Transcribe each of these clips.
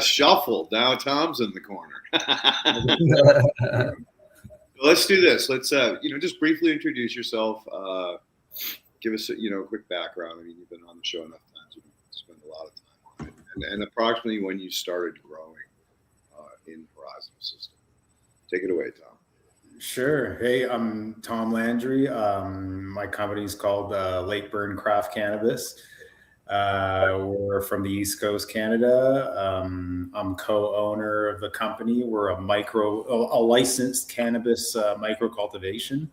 got shuffled. Now Tom's in the corner. Let's do this. Let's just briefly introduce yourself. Give us a quick background. I mean, you've been on the show enough times. You spend a lot of time on it, and approximately when you started growing in Horizonal system. Take it away, Tom. Sure. Hey, I'm Tom Landry. My company is called Lake Burn Craft Cannabis. We're from the East Coast, Canada. I'm co-owner of the company. We're a licensed cannabis micro cultivation,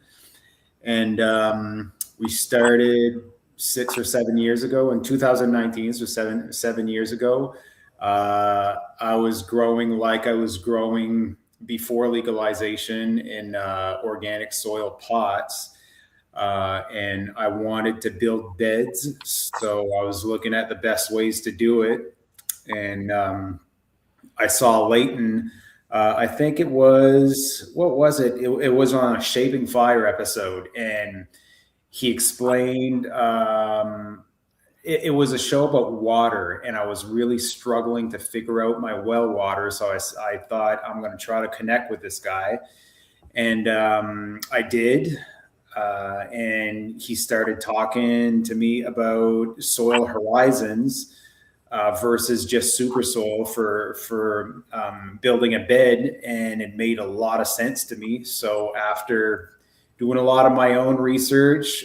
and we started 6 or 7 years ago in 2019. So seven years ago, I was growing like I was growing before legalization in organic soil pots. And I wanted to build beds. So I was looking at the best ways to do it. And I saw Leighton, I think it was, what was it? It was on a Shaping Fire episode. And he explained, it was a show about water, and I was really struggling to figure out my well water. So I thought, I'm going to try to connect with this guy. And I did. And he started talking to me about soil horizons versus just super soil for building a bed. And it made a lot of sense to me. So after doing a lot of my own research,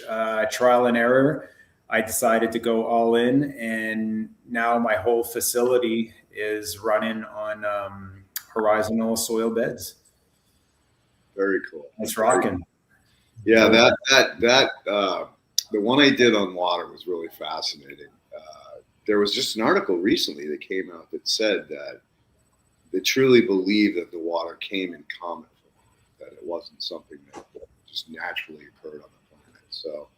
trial and error, I decided to go all in, and now my whole facility is running on Horizonal soil beds. Very cool. It's rocking. Yeah, that the one I did on water was really fascinating. There was just an article recently that came out that said that they truly believe that the water came in comet, that it wasn't something that just naturally occurred on the planet. So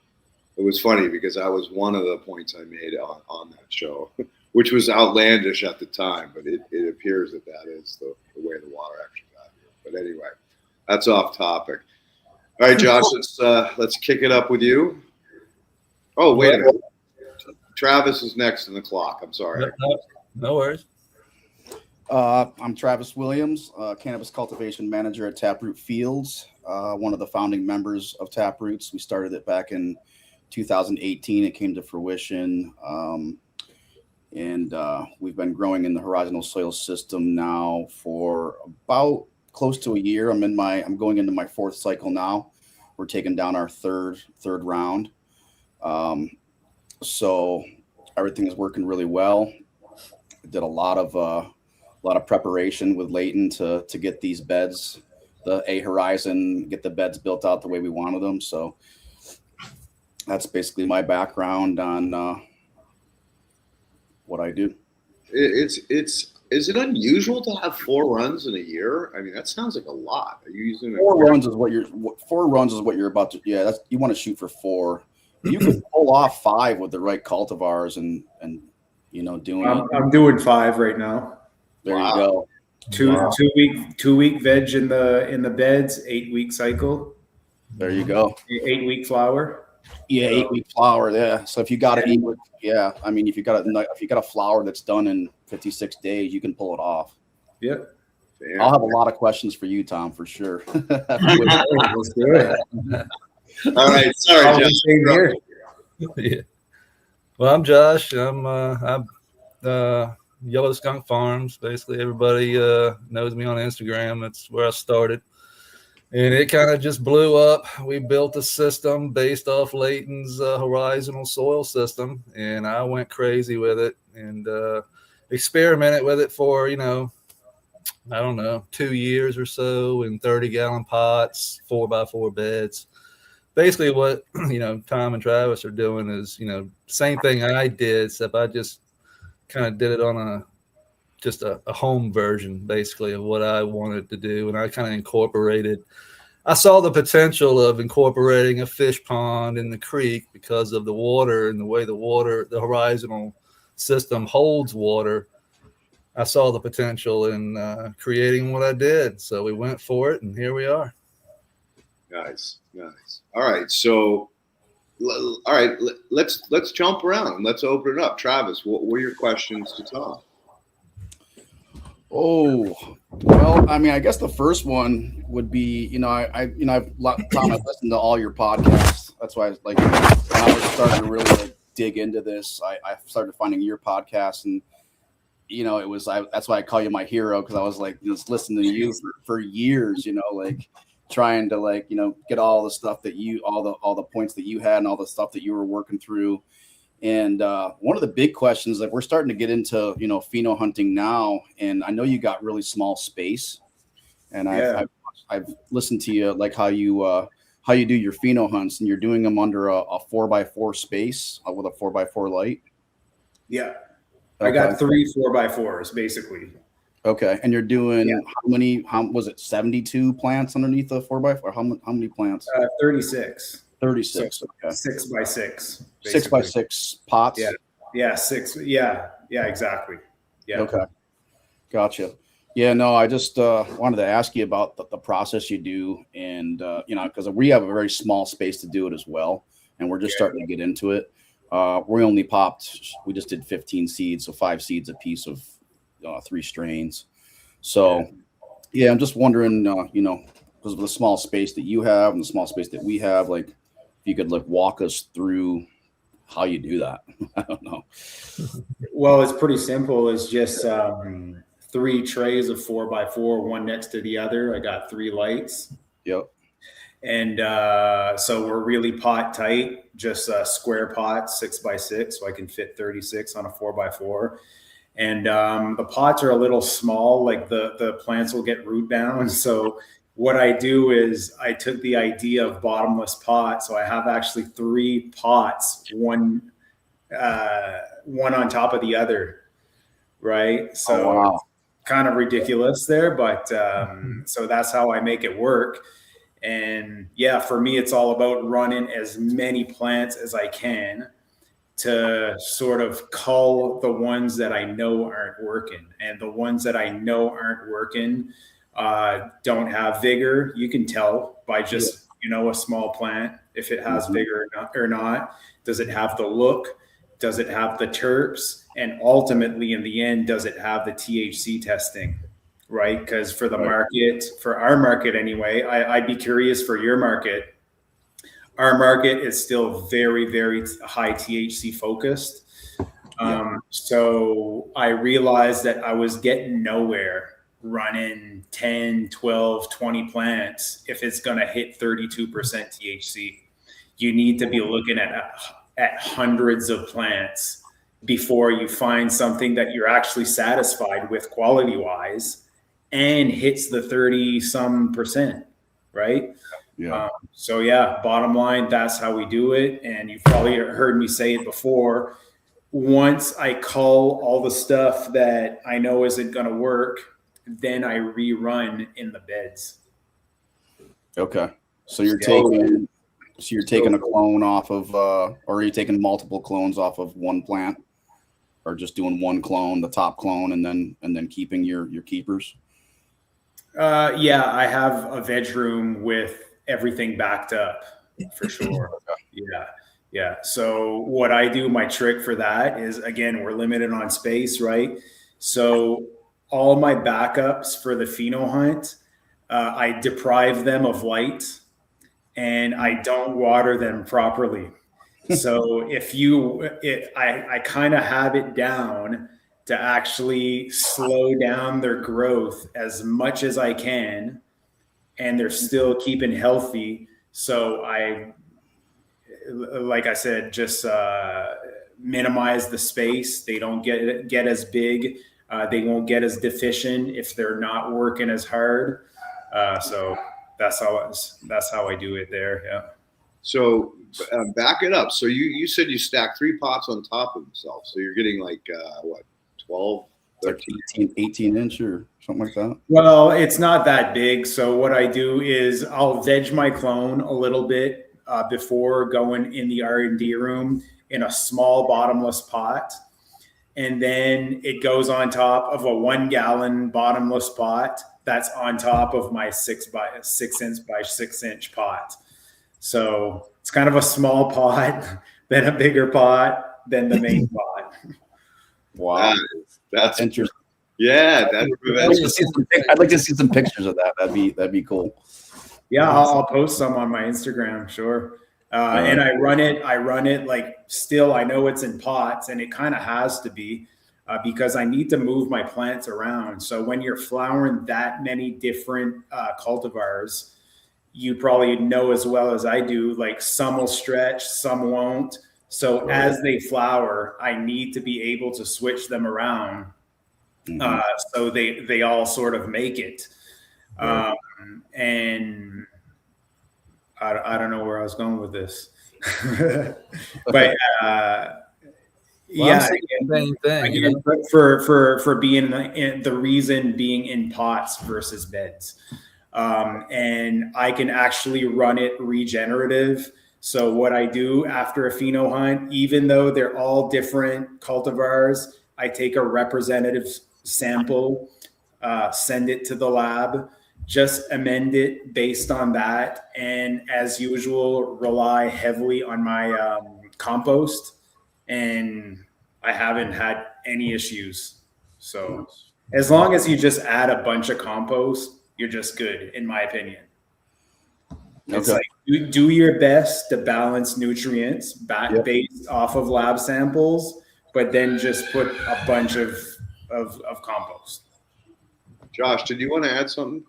it was funny because that was one of the points I made on that show, which was outlandish at the time, but it appears that is the way the water actually got here. But anyway, that's off topic. All right, Josh, let's kick it up with you. Oh, wait a minute. Travis is next in the clock. I'm sorry. No worries. I'm Travis Williams, Cannabis Cultivation Manager at Taproot Fields, one of the founding members of Taproots. We started it back in 2018. It came to fruition, and we've been growing in the Horizonal soil system now for about close to a year. I'm going into my fourth cycle now. We're taking down our third round. So everything is working really well. I did a lot of preparation with Leighton to get these beds, the A Horizon, get the beds built out the way we wanted them. So that's basically my background on what I do. Is it unusual to have 4 runs in a year? I mean, that sounds like a lot. Are you using 4 runs is what you're about to? Yeah, you want to shoot for 4. You can pull off 5 with the right cultivars and doing. I'm doing 5 right now. There you go. 2 week veg in the beds, 8-week cycle. There you go. 8-week flower. Yeah, 8-week flower. Yeah. So if you got if you got a flower that's done in 56 days, you can pull it off. Yeah. I'll have a lot of questions for you, Tom, for sure. Let's do it. All right. Sorry, Josh. Here. Yeah. Well, I'm Josh. I'm Yellow Skunk Farms. Basically, everybody knows me on Instagram. That's where I started. And it kind of just blew up. We built a system based off Leighton's Horizonal soil system, and I went crazy with it and experimented with it for, 2 years or so in 30-gallon pots, 4x4 beds. Basically what, Tom and Travis are doing is, same thing I did, except I just kind of did it on a home version, basically, of what I wanted to do. And I kind of I saw the potential of incorporating a fish pond in the creek because of the water and the way the Horizonal system holds water. I saw the potential in creating what I did. So we went for it, and here we are. Nice. All right. So, let's jump around. Let's open it up. Travis, what were your questions to Tom? Oh, well, I mean, I guess the first one would be, I've listened to all your podcasts. That's why when I was starting to really dig into this, I started finding your podcast, and that's why I call you my hero, because I was just listening to you for years, trying to get all the stuff that all the points that you had and all the stuff that you were working through. And one of the big questions, we're starting to get into, pheno hunting now, and I know you got really small space, and I've listened to you, how you do your pheno hunts, and you're doing them under a 4x4 space with a 4x4 light. Yeah. Okay. I got 3 4x4s basically. Okay. And you're doing how was it 72 plants underneath the 4x4? How many plants? 36. 36. So okay. 6x6. Basically. 6x6 pots. Yeah. Yeah. 6. Yeah. Yeah. Exactly. Yeah. Okay. Gotcha. Yeah. No, I just wanted to ask you about the process you do, and because we have a very small space to do it as well, and we're just starting to get into it. We just did 15 seeds, so 5 seeds a piece of 3 strains. So yeah, I'm just wondering, because of the small space that you have and the small space that we have, if you could walk us through how you do that. I don't know. Well, it's pretty simple. It's just 3 trays of 4x4, one next to the other. I got 3 lights. Yep. And so we're really pot tight, just square pots, 6x6, so I can fit 36 on a 4x4. And the pots are a little small, the plants will get root bound. So what I do is I took the idea of bottomless pot. So I have actually 3 pots, one on top of the other, right? So wow. Kind of ridiculous there, but so that's how I make it work. And yeah, for me, it's all about running as many plants as I can to sort of cull the ones that I know aren't working. And the ones that I know aren't working don't have vigor. You can tell by just, a small plant, if it has vigor or not. Does it have the look? Does it have the terps? And ultimately, in the end, does it have the THC testing? Right? Because for the market, for our market anyway, I'd be curious for your market. Our market is still very, very high THC focused. So I realized that I was getting nowhere running 10, 12, 20 plants if it's going to hit 32% THC. You need to be looking at hundreds of plants before you find something that you're actually satisfied with quality-wise and hits the 30-some%, right? Yeah. So yeah, bottom line, that's how we do it. And you've probably heard me say it before. Once I cull all the stuff that I know isn't going to work, then I rerun in the beds. Okay. So you're taking a clone off of, or are you taking multiple clones off of one plant, or just doing one clone, the top clone, and then keeping your keepers? Yeah, I have a veg room with everything backed up for sure. Yeah. So what I do, my trick for that is, again, we're limited on space, right? So all my backups for the pheno hunt, I deprive them of light and I don't water them properly. So I kind of have it down to actually slow down their growth as much as I can, and they're still keeping healthy. So like I said, just minimize the space. They don't get as big. They won't get as deficient if they're not working as hard. So that's how I do it there. Yeah. So back it up. So you said you stack 3 pots on top of themselves. So you're getting 12, 13, 18 inch or something like that? Well, it's not that big. So what I do is I'll veg my clone a little bit before going in the R&D room in a small bottomless pot. And then it goes on top of a 1 gallon bottomless pot that's on top of my 6 by 6 inch by 6 inch pot. So it's kind of a small pot, then a bigger pot, then the main pot. Wow. That's interesting. Yeah, that prevents. I'd like to see some pictures of that. That'd be cool. Yeah, I'll post some on my Instagram, sure. And I run it like still, I know it's in pots and it kind of has to be because I need to move my plants around. So when you're flowering that many different cultivars, you probably know as well as I do, like some will stretch, some won't. So as they flower, I need to be able to switch them around so they all sort of make it. And I don't know where I was going with this, but yeah, same thing. Again, for being the reason being in pots versus beds, and I can actually run it regenerative. So what I do after a pheno hunt, even though they're all different cultivars, I take a representative sample, send it to the lab, just amend it based on that, and as usual, rely heavily on my compost, and I haven't had any issues. So as long as you just add a bunch of compost, you're just good, in my opinion. It's like do your best to balance nutrients based off of lab samples, but then just put a bunch of compost. Josh, did you want to add something?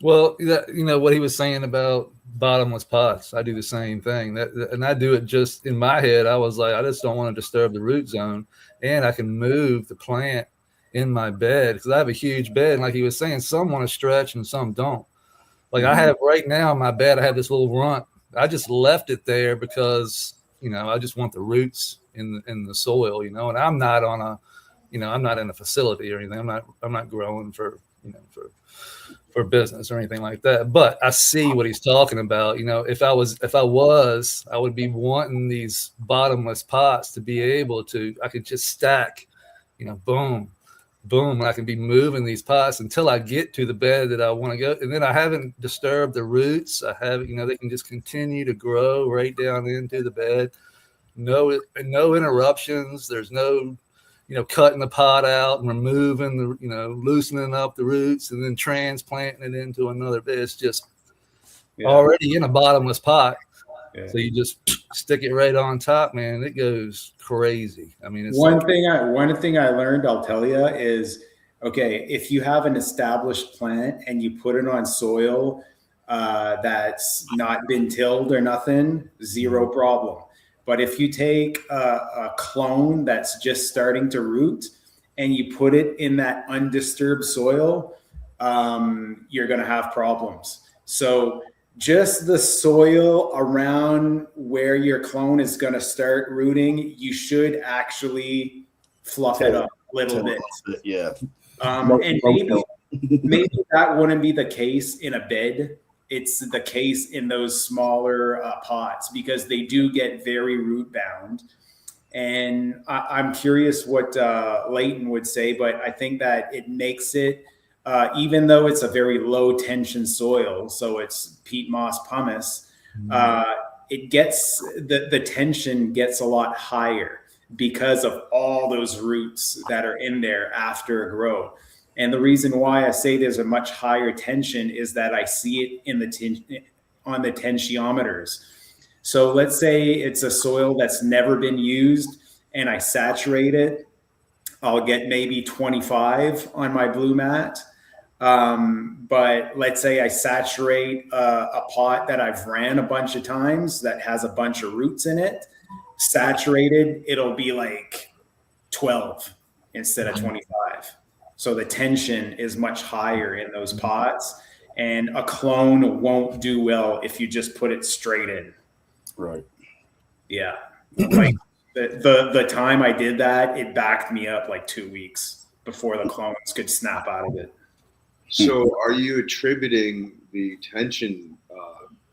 Well, what he was saying about bottomless pots, I do the same thing. And I do it just in my head. I was like, I just don't want to disturb the root zone, and I can move the plant in my bed because I have a huge bed. And like he was saying, some want to stretch and some don't. Like I have right now in my bed, I have this little runt. I just left it there because I just want the roots in the soil, and I'm not on a, I'm not in a facility or anything. I'm not growing for business or anything like that. But I see what he's talking about. If I was, I would be wanting these bottomless pots to be able to, I could just stack, boom, boom. And I can be moving these pots until I get to the bed that I want to go. And then I haven't disturbed the roots. I haven't, they can just continue to grow right down into the bed. No interruptions. There's no, cutting the pot out and removing the, loosening up the roots and then transplanting it into another bed. It's just already in a bottomless pot. Yeah. So you just stick it right on top, man. It goes crazy. I mean, it's one thing I learned, I'll tell you, is okay, if you have an established plant and you put it on soil that's not been tilled or nothing, zero problem. But if you take a clone that's just starting to root and you put it in that undisturbed soil, you're going to have problems. So just the soil around where your clone is going to start rooting, you should actually fluff it up a little bit. Yeah. And maybe that wouldn't be the case in a bed. It's the case in those smaller pots because they do get very root bound. And I'm curious what Leighton would say, but I think that it makes it, even though it's a very low tension soil, so it's peat moss pumice, it gets, the tension gets a lot higher because of all those roots that are in there after a grow. And the reason why I say there's a much higher tension is that I see it in on the tensiometers. So let's say it's a soil that's never been used and I saturate it. I'll get maybe 25 on my blue mat. But let's say I saturate a pot that I've ran a bunch of times that has a bunch of roots in it. Saturated, it'll be like 12 instead of 25. So the tension is much higher in those pots, and a clone won't do well if you just put it straight in. Right. Yeah. Like the time I did that, it backed me up like 2 weeks before the clones could snap out of it. So are you attributing the tension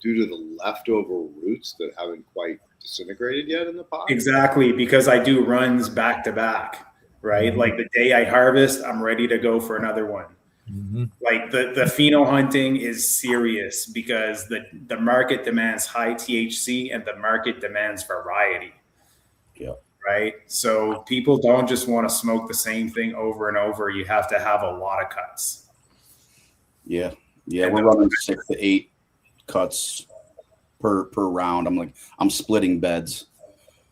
due to the leftover roots that haven't quite disintegrated yet in the pot? Exactly, because I do runs back to back. Right? Like the day I harvest, I'm ready to go for another one. Like the pheno hunting is serious because the market demands high THC and the market demands variety. Yeah. right? So people don't just want to smoke the same thing over and over. You have to have a lot of cuts. Yeah. We're running 6 to 8 cuts per round. I'm splitting beds.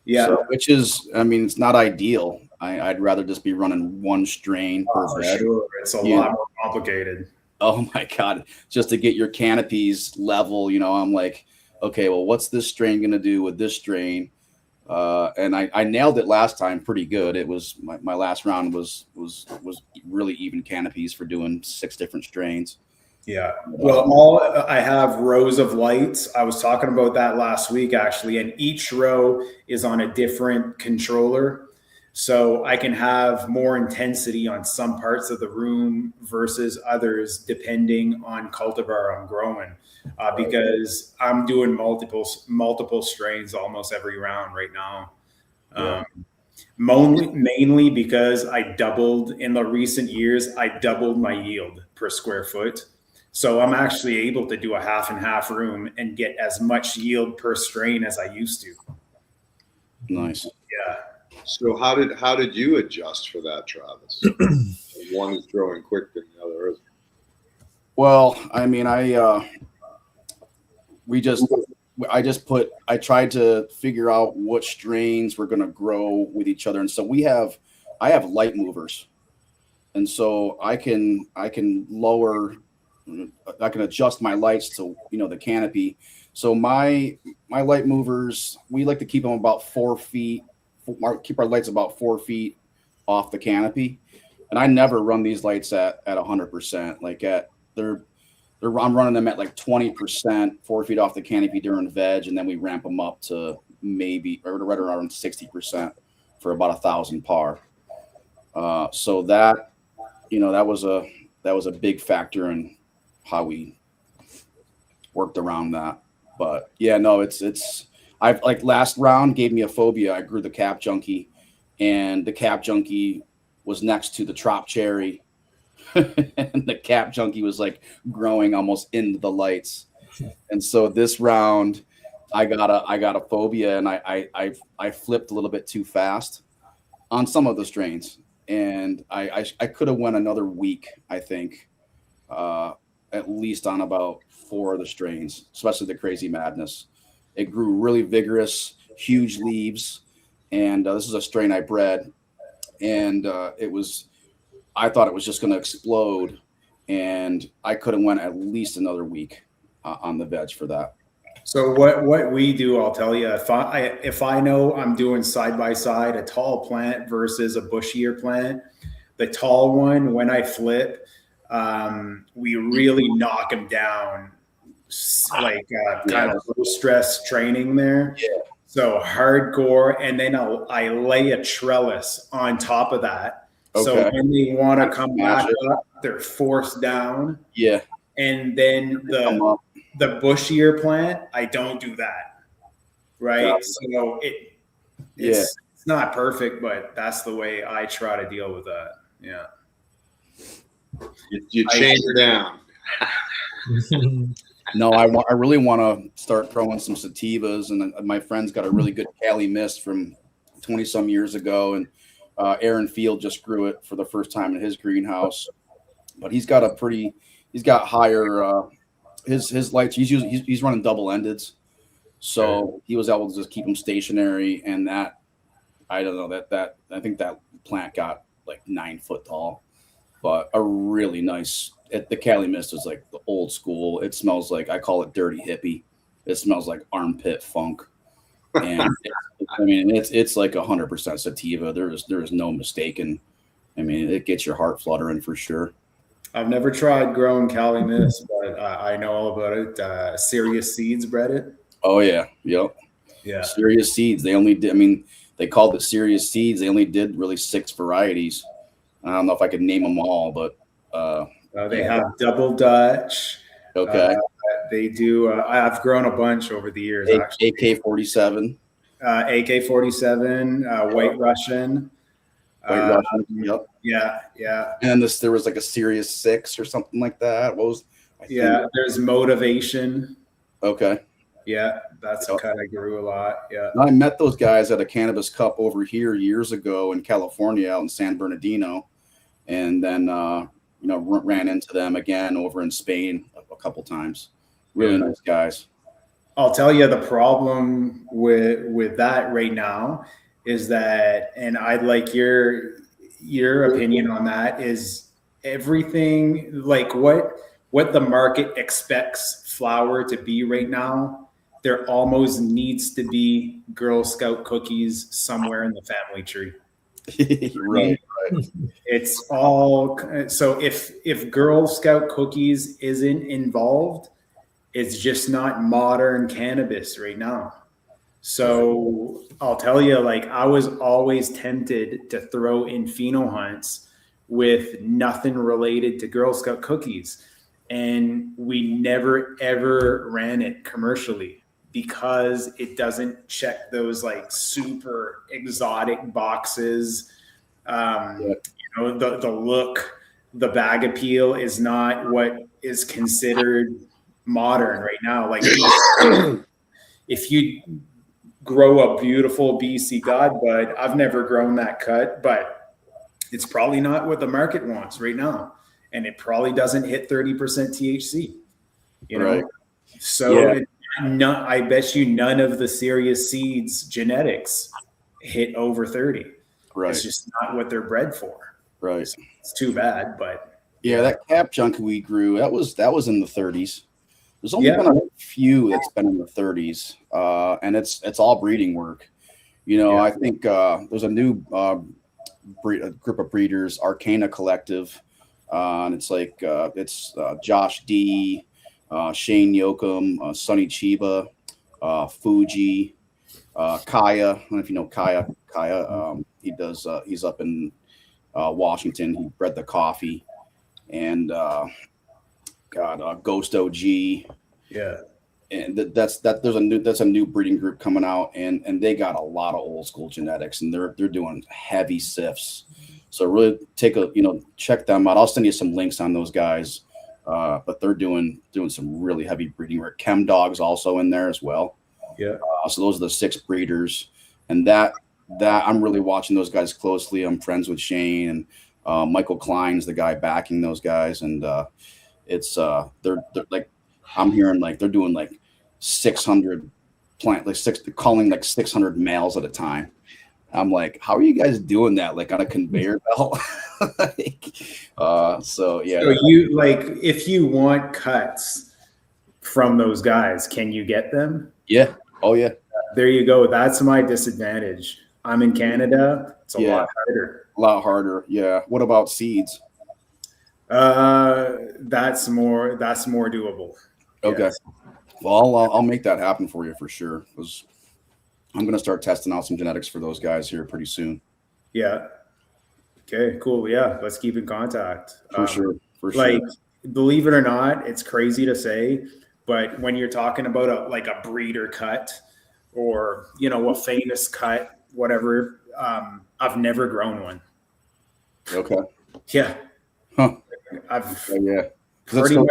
Yeah. So, which is, I mean, it's not ideal. I'd rather just be running one strain per bed. Sure. It's a lot more complicated. Oh my God. Just to get your canopies level, I'm like, okay, well, what's this strain going to do with this strain? And I nailed it last time pretty good. It was my last round was really even canopies for doing 6 different strains. Yeah. Well, I have rows of lights. I was talking about that last week, actually, and each row is on a different controller. So I can have more intensity on some parts of the room versus others, depending on cultivar I'm growing, because I'm doing multiple strains almost every round right now. Mainly because I doubled in the recent years. I doubled my yield per square foot. So I'm actually able to do a half and half room and get as much yield per strain as I used to. Nice. Yeah. So how did you adjust for that, Travis? One is growing quicker than the other isn't. Well, I mean, I tried to figure out what strains were going to grow with each other. And so I have light movers. And so I can adjust my lights to, the canopy. So my light movers, we like to keep them about 4 feet, keep our lights about 4 feet off the canopy. And I never run these lights at 100%. Like I'm running them at like 20%, 4 feet off the canopy during veg, and then we ramp them up to maybe right around 60% for about 1,000 par. So that, that was a big factor in how we worked around that. But yeah, no, I've like last round gave me a phobia. I grew the cap junkie, and the cap junkie was next to the trop cherry. And the cap junkie was like growing almost into the lights. And so this round I got a phobia, and I flipped a little bit too fast on some of the strains. And I could have went another week, I think, at least on about 4 of the strains, especially the Crazy Madness. It grew really vigorous, huge leaves. And this is a strain I bred, and I thought it was just going to explode, and I could have went at least another week on the veg for that. So what we do, I'll tell you, if I know I'm doing side by side a tall plant versus a bushier plant, the tall one, when I flip, we really knock them down, like kind of low stress training there. Yeah. So hardcore, and then I lay a trellis on top of that. Okay. So when they want to come back up, they're forced down. Yeah. And then the bushier plant, I don't do that. Right. So it's not perfect, but that's the way I try to deal with that. Yeah. You chain her down. No, I really want to start growing some sativas, and my friend's got a really good Cali mist from 20 some years ago, and Aaron Field just grew it for the first time in his greenhouse. But he's got higher his lights. He's running double endeds, so he was able to just keep them stationary. And that, I don't know, that I think that plant got like 9 foot tall, but a really nice. The Cali mist is like the old school. It smells like, I call it dirty hippie. It smells like armpit funk. And it's like 100% sativa. There is no mistaking. I mean, it gets your heart fluttering for sure. I've never tried growing Cali mist, but I know all about it. Serious Seeds bred it. Oh yeah. Yep. Yeah. Serious Seeds. They only did, I mean, they called it Serious Seeds. They only did really 6 varieties. I don't know if I could name them all, but they have Double Dutch. Okay. They do. I've grown a bunch over the years. Actually, AK-47. AK-47, White Russian. White Russian. Yep. Yeah. And there was like a Series 6 or something like that. What was? There's Motivation. Okay. Yeah, that's a cut I grew a lot. Yeah. I met those guys at a Cannabis Cup over here years ago in California, out in San Bernardino, and then ran into them again over in Spain a couple times. Really nice guys. I'll tell you the problem with that right now is that, and I'd like your opinion on that, is everything like what the market expects flour to be right now. There almost needs to be Girl Scout cookies somewhere in the family tree. Right. It's all so if Girl Scout cookies isn't involved, it's just not modern cannabis right now. So I'll tell you, like, I was always tempted to throw in pheno hunts with nothing related to Girl Scout cookies. And we never, ever ran it commercially because it doesn't check those like super exotic boxes. The look, the bag appeal is not what is considered modern right now. Like if you grow a beautiful BC Godbud, I've never grown that cut, but it's probably not what the market wants right now. And it probably doesn't hit 30% THC, Right. So I bet you none of the serious seeds genetics hit over 30. Right. It's just not what they're bred for. Right. It's too bad, but that cap junk we grew, that was in the 30s. There's only been a few that's been in the 30s, and it's all breeding work. I think there's a new group of breeders, Arcana Collective, and it's like Josh D, Shane Yoakum, Sonny Chiba, Fuji, Kaya. I don't know if you know Kaya. He's up in Washington. He bred the coffee, and Ghost OG. Yeah. And that's a new breeding group coming out, and they got a lot of old school genetics, and they're doing heavy sifts. So really check them out. I'll send you some links on those guys. But they're doing some really heavy breeding work. Chem Dog's also in there as well. Yeah. So those are the 6 breeders, and that I'm really watching those guys closely. I'm friends with Shane, and Michael Klein's the guy backing those guys, and they're like, I'm hearing like they're doing like 600 calling like 600 males at a time. I'm like, how are you guys doing that? Like on a conveyor belt? So you like, if you want cuts from those guys, can you get them? Yeah. Oh yeah. There you go. That's my disadvantage. I'm in Canada. It's a lot harder. A lot harder. Yeah. What about seeds? That's more doable. Okay. Yes. Well, I'll make that happen for you for sure, because I'm going to start testing out some genetics for those guys here pretty soon. Yeah. Okay, cool. Yeah. Let's keep in contact. For sure. Like, believe it or not, it's crazy to say, but when you're talking about a breeder cut or, a famous cut, whatever, I've never grown one. Okay. Yeah. Huh. Pretty much.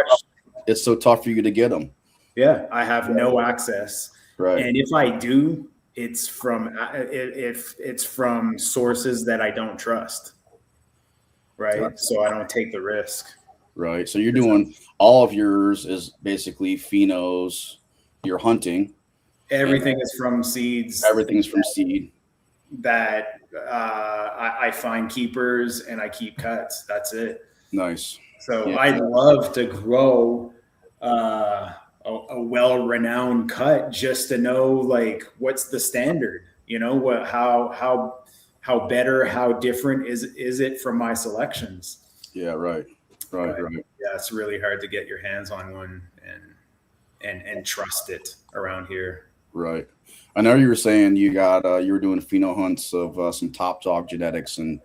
It's so tough for you to get them. Yeah. I have no access. Right. And if I do, it's from sources that I don't trust. Right. So I don't take the risk. Right. So you're doing all of yours is basically phenos. You're hunting. Everything is from seeds. Everything's from seed. That I find keepers and I keep cuts. That's it. Nice. So I'd love to grow a well-renowned cut just to know like what's the standard. How better, how different is it from my selections? Yeah. Right. Yeah, it's really hard to get your hands on one and trust it around here. Right. I know you were saying you were doing pheno hunts of some top dog genetics, and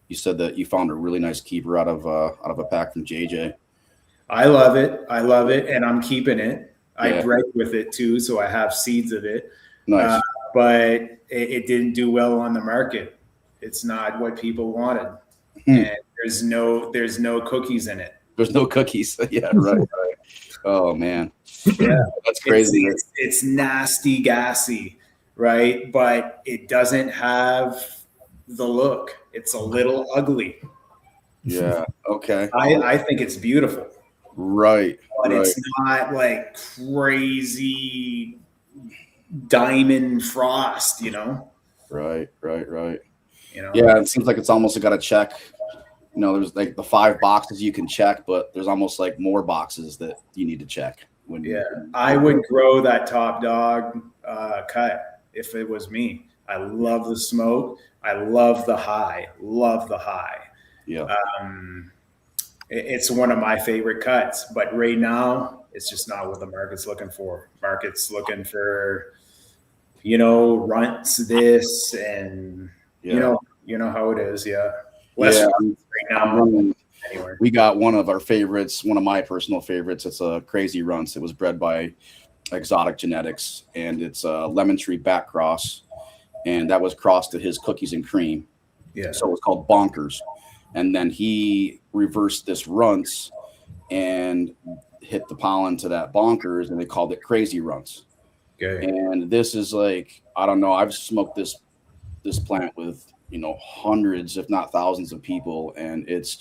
you said that you found a really nice keeper out of a pack from JJ. I love it, and I'm keeping it. I bred with it too, so I have seeds of it. Nice. But it didn't do well on the market. It's not what people wanted. And there's no cookies in it. There's no cookies. Yeah, right. Oh man, Yeah, that's crazy. It's nasty, gassy, right? But it doesn't have the look. It's a little ugly. Yeah. Okay. I think it's beautiful, Right. but Right. it's not like crazy diamond frost, you know? Right. Right. Right. You know? Yeah. It seems like it's almost got to check. You know, there's like the 5 boxes you can check, but there's almost like more boxes that you need to check. I would grow that top dog cut if it was me. I love the smoke. I love the high. Love the high. Yeah. It's one of my favorite cuts, but right now it's just not what the market's looking for. Market's looking for, runts this and you know how it is. Yeah. Less right now. Anyway. We got one of our favorites, one of my personal favorites. It's a Crazy Runts. It was bred by Exotic Genetics, and it's a lemon tree back cross, and that was crossed to his cookies and cream. Yeah. So it was called Bonkers. And then he reversed this Runts and hit the pollen to that Bonkers, and they called it Crazy Runts. Okay. And this is like, I don't know, I've smoked this plant with, hundreds, if not thousands of people, and it's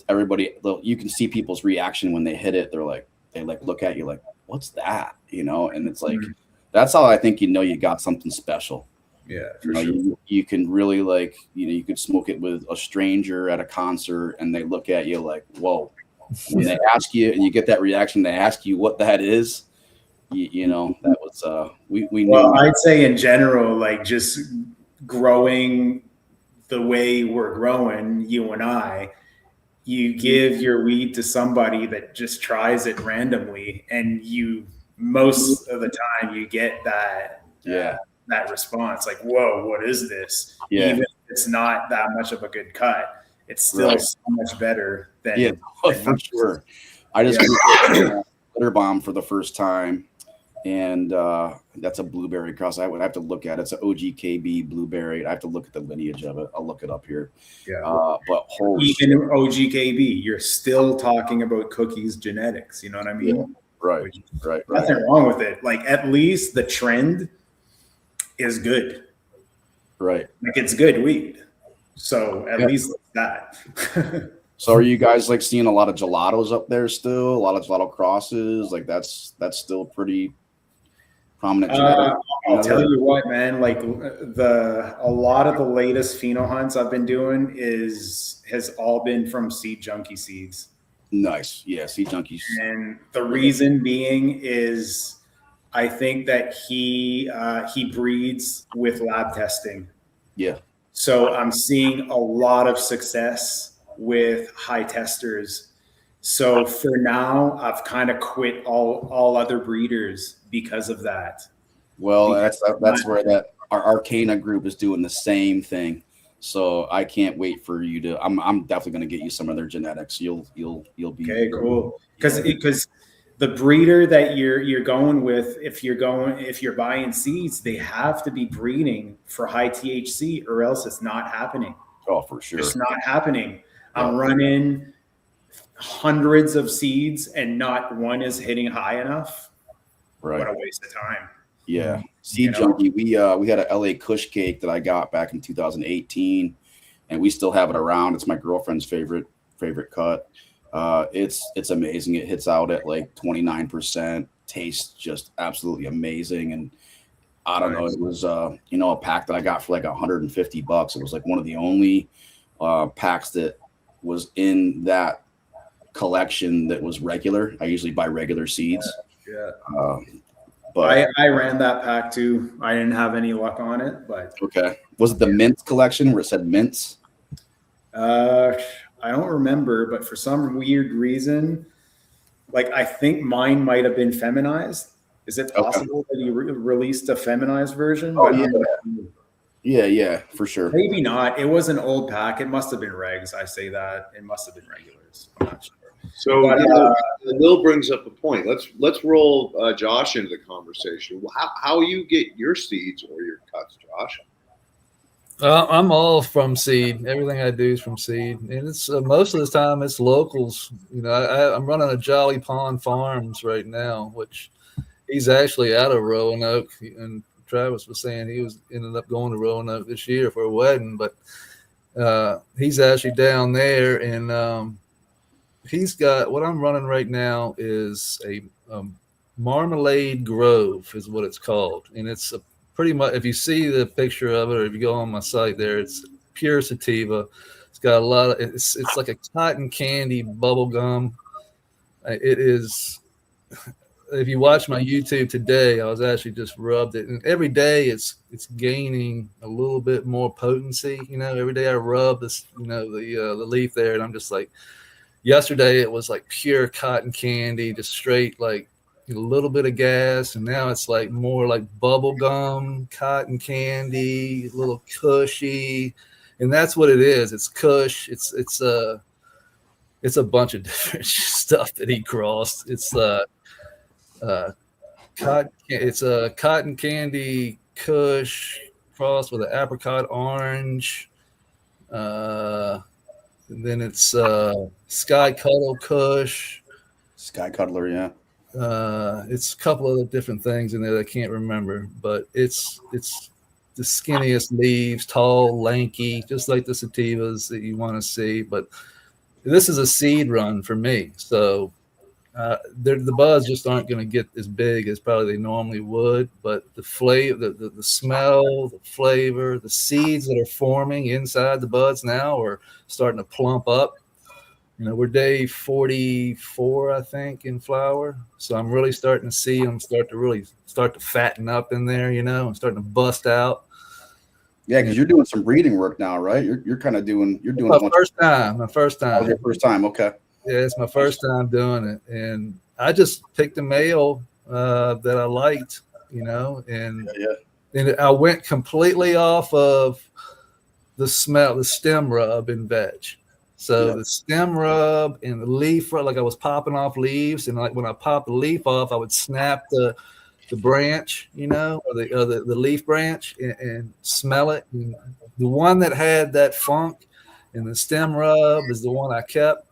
everybody, you can see people's reaction when they hit it. They look at you like, what's that? And it's like, that's how I think you got something special. Yeah, for sure. You can really you could smoke it with a stranger at a concert and they look at you like, whoa. When they ask you and you get that reaction, they ask you what that is, that was, we knew. Well, I'd say in general, like just growing the way we're growing, you and I, you give your weed to somebody that just tries it randomly, and most of the time you get that that response, like, whoa, what is this? Yeah. Even if it's not that much of a good cut, it's still so much better than for sure. I just glitter bomb for the first time, and that's a blueberry cross. I would have to look at it. It's an OGKB blueberry. I have to look at the lineage of it. I'll look it up here. Yeah. But even OGKB, you're still talking about cookies genetics. You know what I mean? Yeah. Right. Nothing wrong with it. Like, at least the trend is good. Right. Like, it's good weed. So at least that. So are you guys seeing a lot of gelatos up there still? A lot of gelato crosses? Like that's still pretty prominent. I'll tell you what, man. Like a lot of the latest pheno hunts I've been doing has all been from Seed Junkie seeds. Nice. Yeah, Seed Junkies. And the reason being is I think that he breeds with lab testing. Yeah. So I'm seeing a lot of success with high testers. So for now, I've kind of quit all other breeders because of that. Well, that's where our Arcana group is doing the same thing. So I can't wait for you to. I'm definitely going to get you some of their genetics. You'll be okay. Cool. Because the breeder that you're going with, if you're buying seeds, they have to be breeding for high THC, or else it's not happening. Oh, for sure. It's not happening. I'm running hundreds of seeds and not one is hitting high enough. Right. What a waste of time. Yeah. Seed Junkie. We had a LA Kush cake that I got back in 2018, and we still have it around. It's my girlfriend's favorite cut. It's amazing. It hits out at like 29%. Tastes just absolutely amazing. And I don't know, it was a pack that I got for like $150. It was like one of the only packs that was in that collection that was regular. I usually buy regular seeds. Yeah. But I ran that pack too. I didn't have any luck on it, but okay. Was it the mint collection where it said mints? I don't remember, but for some weird reason, like I think mine might have been feminized. Is it possible that you released a feminized version? Oh, yeah, for sure. Maybe not. It was an old pack. It must have been regs. I say that. It must have been regulars. I'm not sure. So Will brings up a point. Let's roll Josh into the conversation. How you get your seeds or your cuts, Josh? I'm all from seed. Everything I do is from seed, and it's most of the time it's locals. I'm running a Jolly Pond Farms right now, which he's actually out of Roanoke, and Travis was saying he was ended up going to Roanoke this year for a wedding, but he's actually down there, and he's got what I'm running right now is a Marmalade Grove is what it's called, and it's a pretty much, if you see the picture of it, or if you go on my site there, it's pure sativa. It's got a lot of, it's like a cotton candy bubble gum. It is, if you watch my YouTube today, I was actually just rubbed it, and every day it's gaining a little bit more potency. Every day I rub this, the leaf there, and I'm just like, yesterday it was like pure cotton candy, just straight like a little bit of gas, and now it's like more like bubble gum, cotton candy, a little cushy, and that's what it is. It's kush. It's a bunch of different stuff that he crossed. It's cotton. It's a cotton candy kush crossed with an apricot orange. And then it's Sky Cuddle Kush. Sky Cuddler, yeah. It's a couple of different things in there that I can't remember, but it's the skinniest leaves, tall, lanky, just like the sativas that you want to see. But this is a seed run for me, so the buds just aren't going to get as big as probably they normally would. But the flavor, the smell, the flavor, the seeds that are forming inside the buds now are starting to plump up. We're day 44, I think, in flower. So I'm really starting to see them start to fatten up in there, and starting to bust out. Yeah, because you're doing some breeding work now, right? You're kind of doing my first time. Oh, your first time, okay. Yeah, it's my first time doing it, and I just picked a male that I liked, and and I went completely off of the stem rub and veg. So the stem rub and the leaf rub, like I was popping off leaves, and like when I popped the leaf off, I would snap the branch, or the leaf branch, and smell it. And the one that had that funk and the stem rub is the one I kept,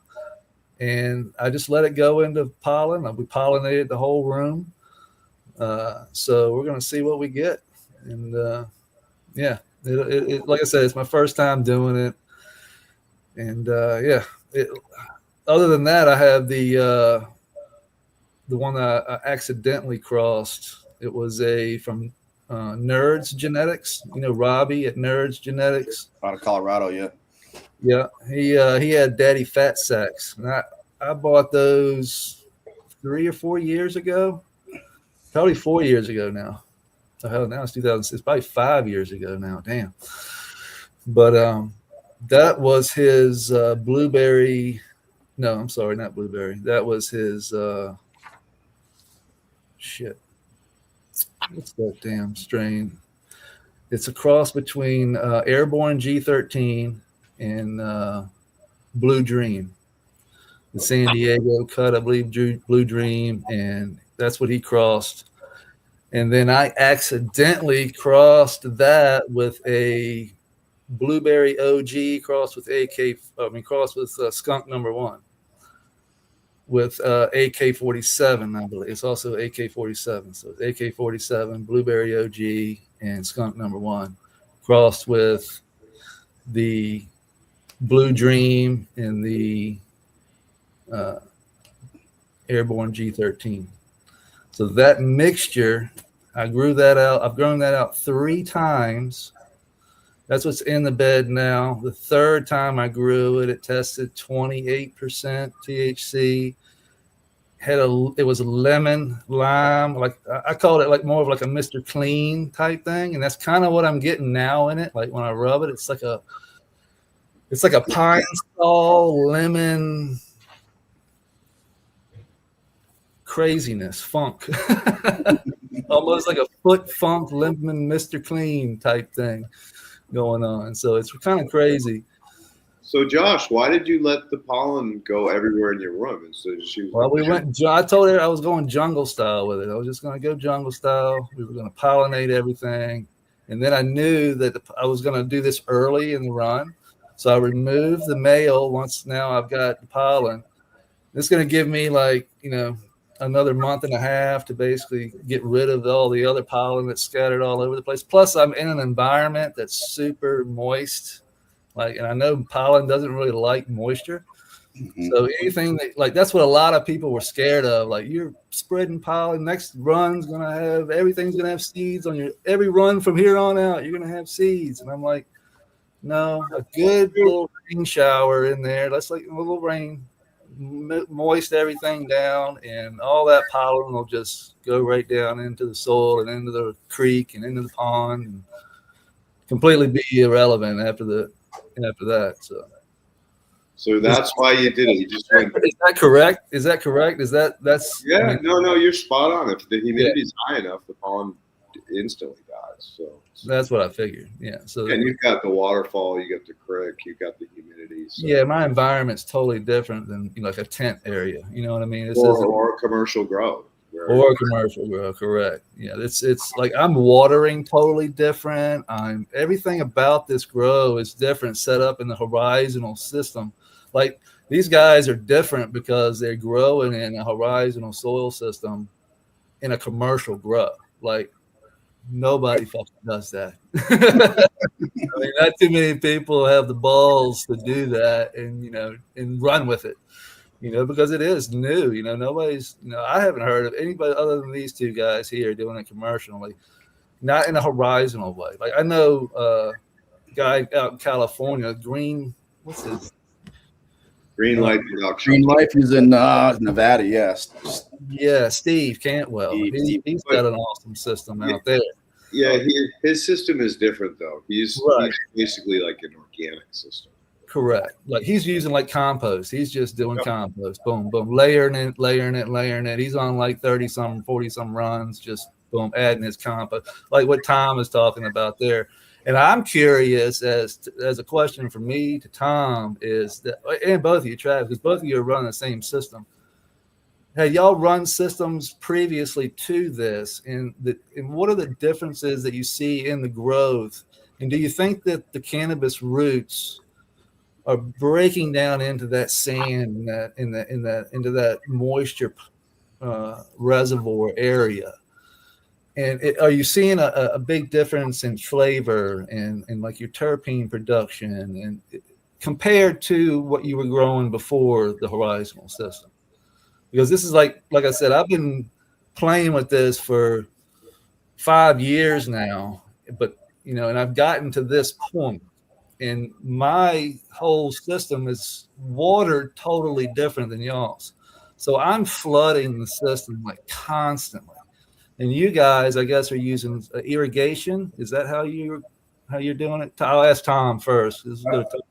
and I just let it go into pollen. We pollinated the whole room. So we're gonna see what we get, and like I said, it's my first time doing it. And other than that, I have the one that I accidentally crossed. It was from Nerds Genetics. Robbie at Nerds Genetics out of Colorado. Yeah, he had Daddy Fat Sacks, and I bought those 3 or 4 years ago, probably 4 years ago now. So hell, now it's 2006. It's probably 5 years ago now. Damn. But that was his blueberry. No, I'm sorry, not blueberry. That was his shit. What's that damn strain? It's a cross between Airborne G13 and Blue Dream. The San Diego cut, I believe, Blue Dream, and that's what he crossed. And then I accidentally crossed that with a Blueberry OG crossed with Skunk number 1 with AK-47, I believe. It's also AK-47. So it's AK-47, Blueberry OG, and Skunk number 1 crossed with the Blue Dream and the Airborne G13. So that mixture, I grew that out. I've grown that out 3 times. That's what's in the bed now. The third time I grew it, it tested 28% THC. It was a lemon, lime, like I called it like more of like a Mr. Clean type thing, and that's kind of what I'm getting now in it. Like when I rub it, it's like a pine sol lemon craziness, funk, almost like a foot funk lemon Mr. Clean type thing going on. So it's kind of crazy. So Josh, why did you let the pollen go everywhere in your room? I told her I was going jungle style with it. I was just going to go jungle style. We were going to pollinate everything. And then I knew that I was going to do this early in the run. So I removed the male once now I've got the pollen. It's going to give me like, another month and a half to basically get rid of all the other pollen that's scattered all over the place. Plus I'm in an environment that's super moist. And I know pollen doesn't really like moisture. Mm-hmm. So anything that's what a lot of people were scared of. Like, you're spreading pollen, next run's going to have, everything's going to have seeds on every run from here on out, you're going to have seeds. And I'm like, no, a good little rain shower in there. Let's a little rain, moist everything down, and all that pollen will just go right down into the soil and into the creek and into the pond and completely be irrelevant after that. So that's why you did it. You just went. Is that correct? That's yeah. No, you're spot on. If the humidity is high enough, the pollen instantly dies. So that's what I figured. Yeah. So and you've got the waterfall, you got the creek, you got the humidity. So. Yeah, my environment's totally different than like a tent area. You know what I mean? Or a commercial grow. Or a commercial grow, correct. Yeah, it's like I'm watering totally different. Everything about this grow is different, set up in the horizontal system. Like, these guys are different because they're growing in a horizontal soil system in a commercial grow. Like, nobody fucking does that. I mean, not too many people have the balls to do that and run with it. Because it is new. Nobody's, I haven't heard of anybody other than these two guys here doing it commercially, not in a horizontal way. Like, I know a guy out in California, what's his? Green Light Production. Green Life is in Nevada, yes. Yeah, Steve Cantwell. He's got an awesome system out there. Yeah, his system is different, though. He's basically like an organic system. Correct. Like, he's using like compost. He's just doing compost. Boom, boom, layering it. He's on like 30-some, 40-some runs, just boom, adding his compost. Like what Tom is talking about there. And I'm curious as a question from me to Tom is that, and both of you, Travis, because both of you are running the same system. Had y'all run systems previously to this? And what are the differences that you see in the growth? And do you think that the cannabis roots are breaking down into that sand, into that moisture reservoir area? And are you seeing a big difference in flavor and like your terpene production and compared to what you were growing before the horizontal system? Because this is like I said, I've been playing with this for 5 years now, but and I've gotten to this point. And my whole system is watered totally different than y'all's. So I'm flooding the system like constantly. And you guys, I guess, are using irrigation. Is that how you're doing it? I'll ask Tom first.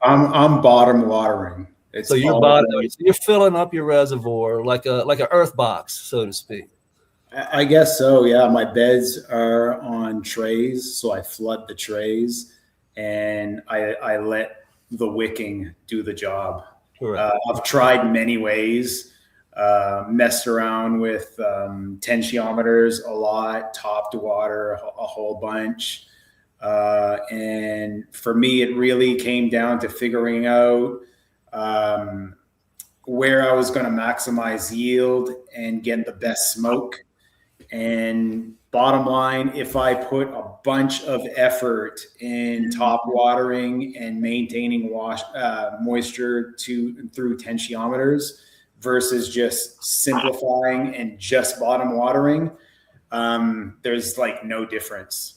I'm bottom watering. So you're filling up your reservoir like a earth box, so to speak. I guess so. Yeah, my beds are on trays, so I flood the trays. And I let the wicking do the job. I've tried many ways, messed around with tensiometers a lot, topped water a whole bunch. And for me, it really came down to figuring out where I was going to maximize yield and get the best smoke. And bottom line, if I put a bunch of effort in top watering and maintaining moisture through tensiometers versus just simplifying and just bottom watering, there's like no difference.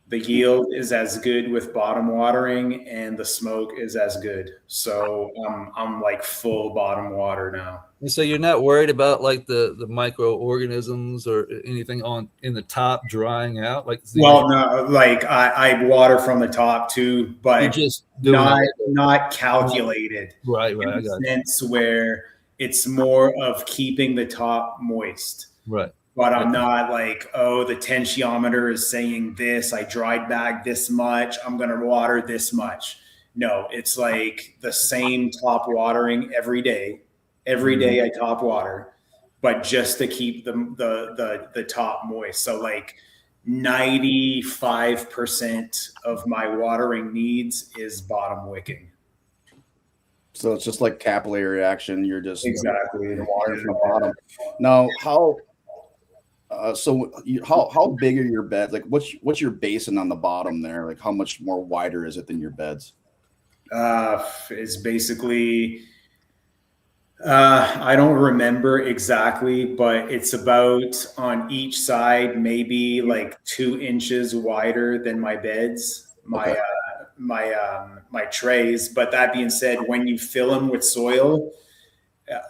The yield is as good with bottom watering and the smoke is as good. So I'm like full bottom water now. And so you're not worried about like the microorganisms or anything in the top drying out? No, like I water from the top too, but you're just not calculated. Right. In the sense where it's more of keeping the top moist. Right. But I'm not like, the tensiometer is saying this, I dried bag this much, I'm going to water this much. No, it's like the same top watering every day. Every day I top water, but just to keep the top moist. So like 95% of my watering needs is bottom wicking. So it's just like capillary reaction. You're just Exactly. watering from the bottom. Now, how big are your beds? Like, what's your basin on the bottom there? Like, how much more wider is it than your beds? It's basically, I don't remember exactly, but it's about on each side, maybe like 2 inches wider than my beds, Okay. my trays. But that being said, when you fill them with soil,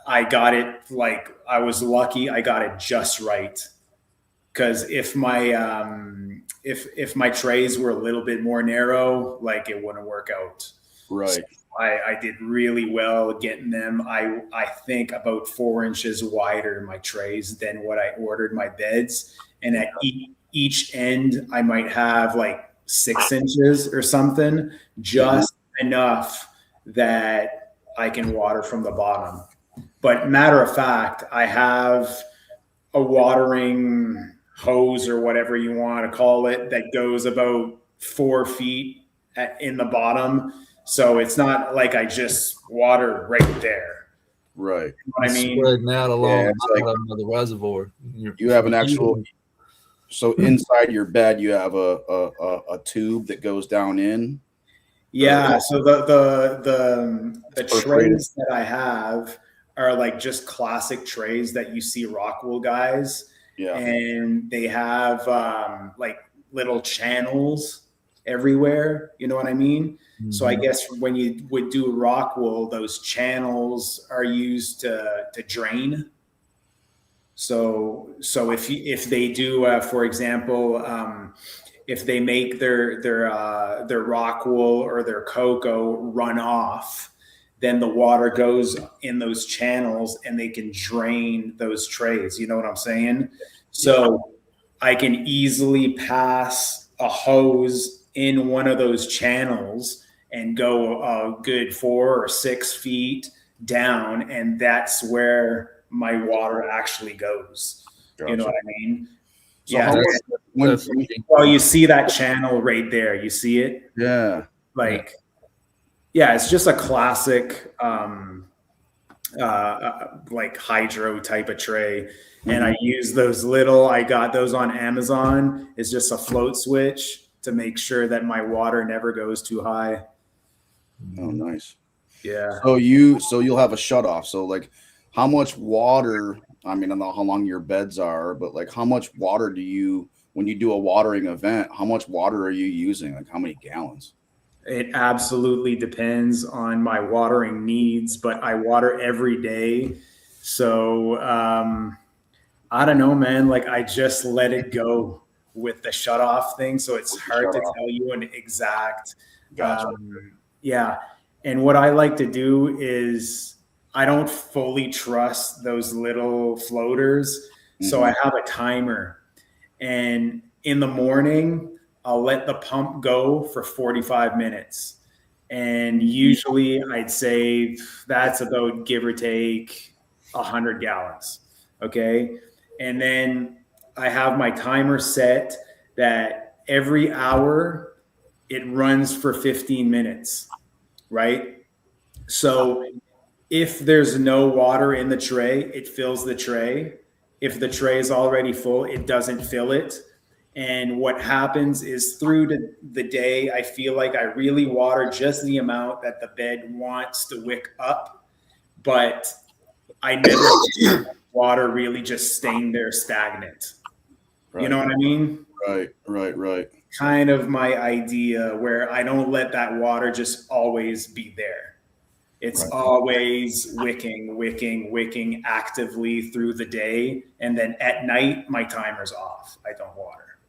I got it, like, I was lucky I got it just right. Because if my trays were a little bit more narrow, like, it wouldn't work out. Right. So I did really well getting them. I think about 4 inches wider my trays than what I ordered my beds. And at each end, I might have like 6 inches or something, just enough that I can water from the bottom. But matter of fact, I have a watering hose or whatever you want to call it that goes about 4 feet in the bottom. So it's not like I just water right there. Right. You know what I mean? Spreading out along Yeah, the bottom of the reservoir. You have an actual. So inside your bed, you have a tube that goes down in. Yeah. So the trays that I have are like just classic trays that you see Rockwool guys. Yeah. And they have like little channels everywhere. You know what I mean? Mm-hmm. So I guess when you would do Rockwool, those channels are used to drain. So if they do, for example, if they make their Rockwool or their cocoa run off, then the water goes in those channels and they can drain those trays. You know what I'm saying? So I can easily pass a hose in one of those channels and go a good 4 or 6 feet down. And that's where my water actually goes. Gotcha. You know what I mean? So yeah. Well, you see that channel right there. You see it? Yeah. Like, yeah, it's just a classic like hydro type of tray. Mm-hmm. And I use those I got those on Amazon. It's just a float switch to make sure that my water never goes too high. Oh, nice. Yeah. So you'll have a shut off. So like, how much water, I mean, I don't know how long your beds are, but like, how much water do you, when you do a watering event, how much water are you using? Like, how many gallons? It absolutely depends on my watering needs, but I water every day. So I don't know, man. Like, I just let it go with the shut off thing. So it's hard to tell you an exact. Gotcha. Yeah. And what I like to do is I don't fully trust those little floaters. Mm-hmm. So I have a timer. And in the morning, I'll let the pump go for 45 minutes. And usually I'd say that's about, give or take, 100 gallons. Okay. And then I have my timer set that every hour it runs for 15 minutes. Right. So if there's no water in the tray, it fills the tray. If the tray is already full, it doesn't fill it. And what happens is through the day, I feel like I really water just the amount that the bed wants to wick up, but I never see water really just staying there stagnant. Right. You know what I mean? Right. Kind of my idea where I don't let that water just always be there. It's always wicking actively through the day. And then at night, my timer's off. I don't water.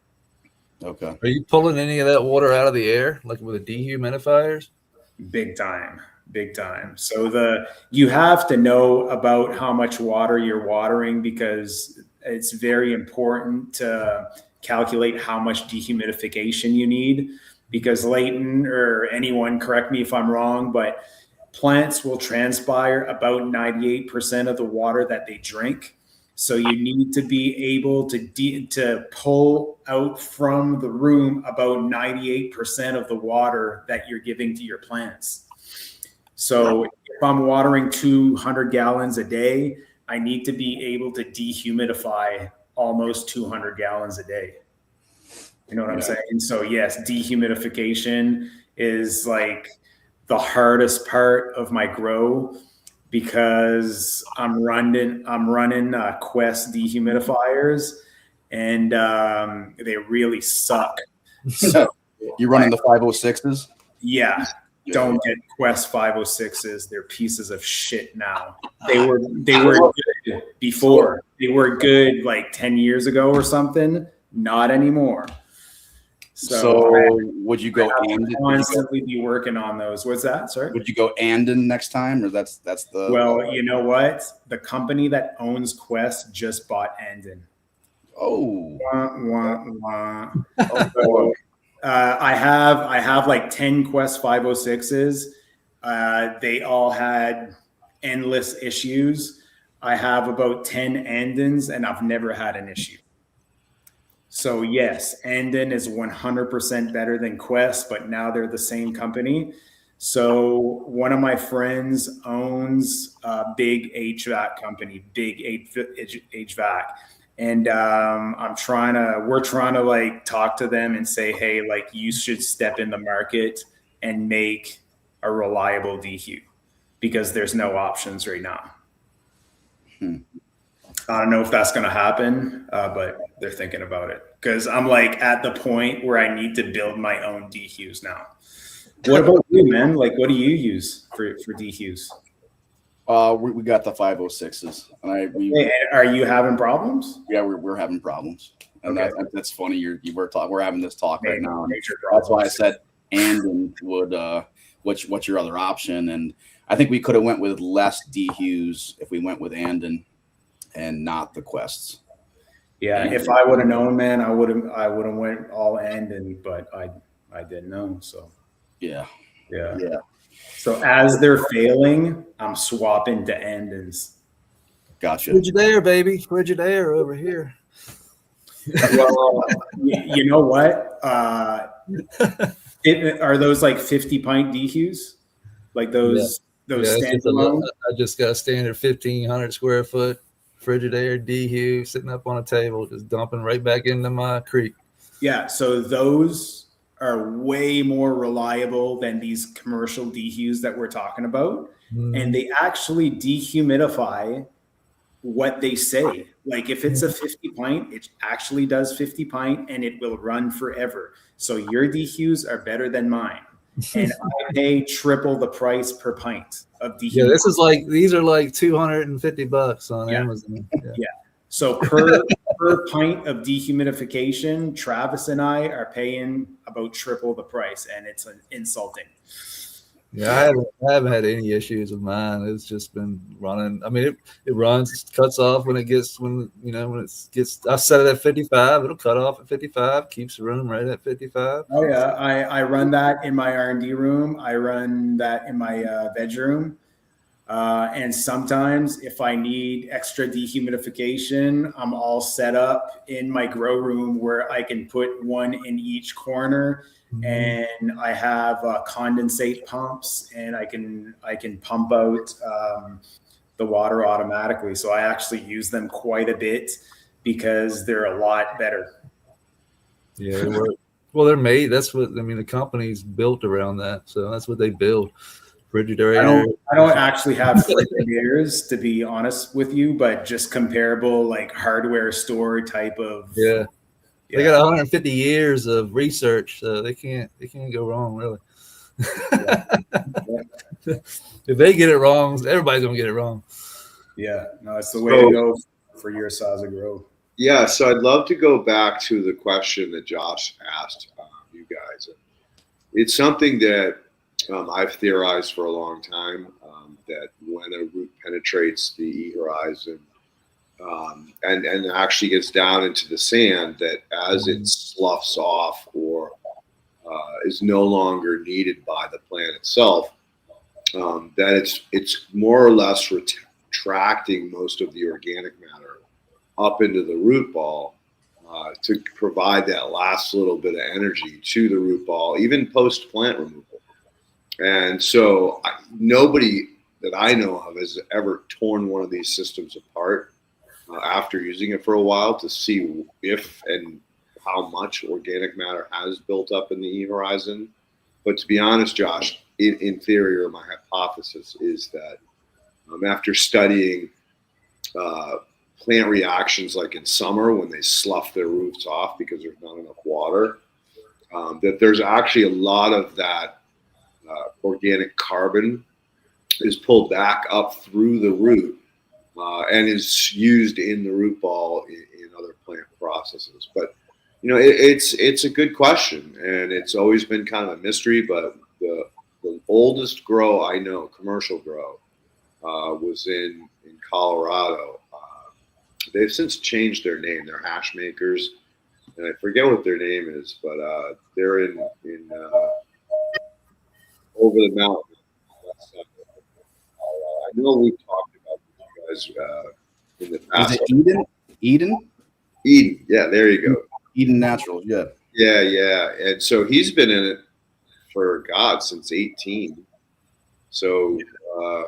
Okay. Are you pulling any of that water out of the air, like with the dehumidifiers? Big time. So you have to know about how much water you're watering, because it's very important to calculate how much dehumidification you need, because Leighton or anyone, correct me if I'm wrong, but plants will transpire about 98% of the water that they drink. So you need to be able to pull out from the room about 98% of the water that you're giving to your plants. So if I'm watering 200 gallons a day, I need to be able to dehumidify almost 200 gallons a day. You know what I'm saying? So yes, dehumidification is like the hardest part of my grow, because I'm running Quest dehumidifiers, and they really suck. So you running the 506s? Yeah, don't get Quest 506s. They're pieces of shit now. They were good before. They were good like 10 years ago or something. Not anymore. So would you go constantly be working on those? What's that, sir? Would you go Andon next time, or that's the? Well, you know what? The company that owns Quest just bought Andon. Oh. So, I have like 10 Quest 506s. They all had endless issues. I have about 10 Andons, and I've never had an issue. So yes, Andon is 100% better than Quest, but now they're the same company. So one of my friends owns a big HVAC company, big HVAC. And we're trying to like talk to them and say, hey, like you should step in the market and make a reliable dehu, because there's no options right now. I don't know if that's going to happen, but they're thinking about it, because I'm like at the point where I need to build my own dehus now. What about you, man? Like, what do you use for dehus? We got the 506s. Are you having problems? Yeah, we're having problems, and okay. That's funny. We're having this talk right now. That's why I said Andon would. What's your other option? And I think we could have went with less dehus if we went with Andon and not the Quests. Yeah, if I would have known, man, I would have went all Andon, but I didn't know. So yeah. So as they're failing, I'm swapping to Andons. Gotcha. Frigidaire, baby, Frigidaire over here. Well, you know what? Are those like 50-pint dehus? Like those standalone? I just got a standard 1,500 square foot Frigidaire dehu sitting up on a table, just dumping right back into my creek. Yeah, so those are way more reliable than these commercial dehus that we're talking about. And they actually dehumidify what they say. Like if it's a 50 pint, it actually does 50 pint and it will run forever. So your dehus are better than mine. And I pay triple the price per pint of dehu. Yeah, these are like $250 on Amazon. Yeah. So per pint of dehumidification, Travis and I are paying about triple the price, and it's insulting. Yeah, I haven't had any issues with mine. It's just been running. I mean, it runs, cuts off when it gets I set it at 55, it'll cut off at 55, keeps the room right at 55. Oh yeah, I run that in my R&D room. I run that in my bedroom. And sometimes if I need extra dehumidification, I'm all set up in my grow room where I can put one in each corner. And I have condensate pumps, and I can pump out the water automatically. So I actually use them quite a bit because they're a lot better. Yeah, well, they're made. That's what the company's built around that. So that's what they build. Frigidaire. I don't actually have Frigidaires, to be honest with you, but just comparable like hardware store type of. Yeah. They got 150 years of research, so they can't go wrong, really. If they get it wrong, everybody's gonna get it wrong. Yeah, no, it's the way to go for your size of grow. Yeah, so I'd love to go back to the question that Josh asked you guys. It's something that I've theorized for a long time, that when a root penetrates the horizon, and actually gets down into the sand, that as it sloughs off or is no longer needed by the plant itself, that it's more or less retracting most of the organic matter up into the root ball to provide that last little bit of energy to the root ball, even post plant removal. And so nobody that I know of has ever torn one of these systems apart after using it for a while to see if and how much organic matter has built up in the Horizon. But to be honest, Josh, in theory, or my hypothesis is that after studying plant reactions like in summer when they slough their roofs off because there's not enough water, that there's actually a lot of that organic carbon is pulled back up through the root and is used in the root ball in other plant processes. But it's a good question, and it's always been kind of a mystery. But the oldest grow I know, commercial grow, was in Colorado. They've since changed their name. They're hash makers, and I forget what their name is, but they're in over the mountain. I know we've talked about these guys in the past. Is it Eden? Eden, yeah, there you go. Eden Naturals, yeah. Yeah. And so he's been in it for since 18. So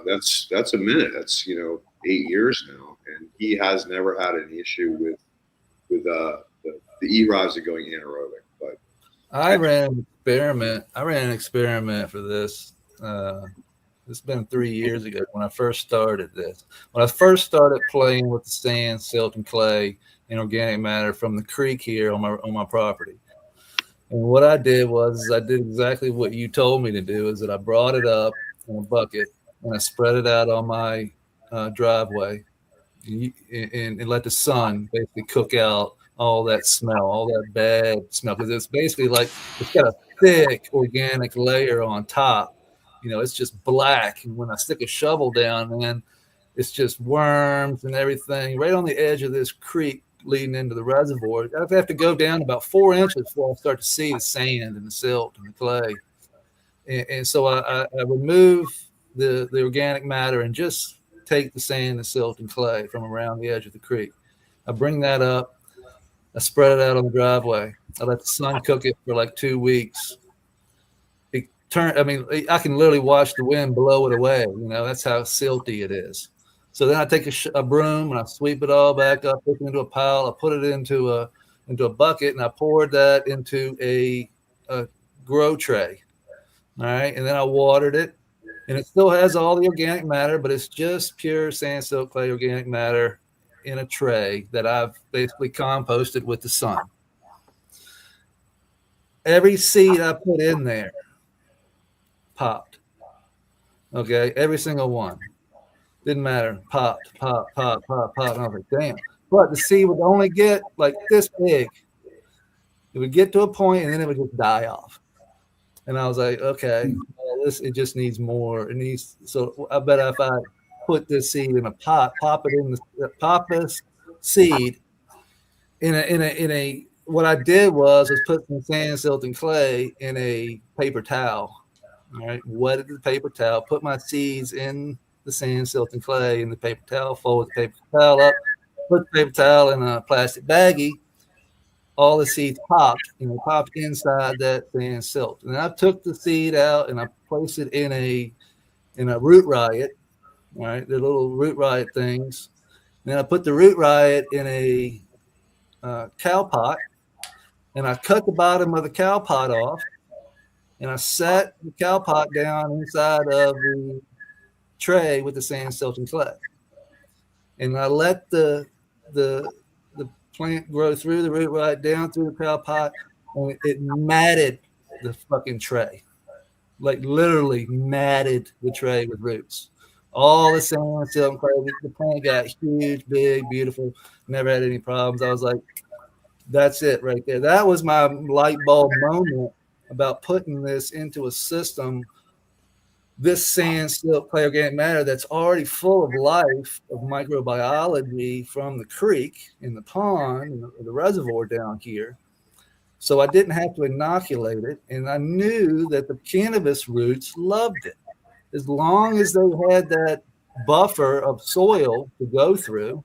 that's a minute. That's 8 years now, and he has never had an issue with the E-rosin going anaerobic. But I ran an experiment for this. It's been 3 years ago when I first started this. When I first started playing with the sand, silt, and clay and organic matter from the creek here on my property. And what I did was I did exactly what you told me to do, is that I brought it up in a bucket and I spread it out on my driveway and let the sun basically cook out all that smell, all that bad smell. Because it's basically like it's got a thick organic layer on top. It's just black. And when I stick a shovel down, man, it's just worms and everything right on the edge of this creek leading into the reservoir. I have to go down about 4 inches before I start to see the sand and the silt and the clay. And so I remove the organic matter and just take the sand, the silt, and clay from around the edge of the creek. I bring that up. I spread it out on the driveway. I let the sun cook it for like 2 weeks. I can literally watch the wind blow it away. That's how silty it is. So then I take a broom and I sweep it all back up, put it into a pile. I put it into a bucket and I poured that into a grow tray. All right. And then I watered it, and it still has all the organic matter, but it's just pure sand, silt, clay, organic matter in a tray that I've basically composted with the sun. Every seed I put in there popped. Okay. Every single one. Didn't matter. Popped. And I was like, damn. But the seed would only get like this big. It would get to a point and then it would just die off. And I was like, okay, well, it just needs more. So I bet if I put this seed in a pot, pop this seed in a what I did was put some sand, silt, and clay in a paper towel. All right, wetted the paper towel, put my seeds in the sand, silt, and clay in the paper towel, fold the paper towel up, put the paper towel in a plastic baggie. All the seeds popped, popped inside that sand, silt. And I took the seed out and I placed it in a root riot, all right, the little root riot things. Then I put the root riot in a cow pot, and I cut the bottom of the cow pot off, and I set the cow pot down inside of the tray with the sand, silt, and clay. And I let the plant grow through the root riot down through the cow pot, and it matted the fucking tray. Like literally matted the tray with roots. All the sand, silt, and clay. The plant got huge, big, beautiful. Never had any problems. I was like, that's it right there. That was my light bulb moment about putting this into a system, this sand, silt, clay, organic matter that's already full of life, of microbiology from the creek in the pond, in the reservoir down here. So I didn't have to inoculate it. And I knew that the cannabis roots loved it. As long as they had that buffer of soil to go through,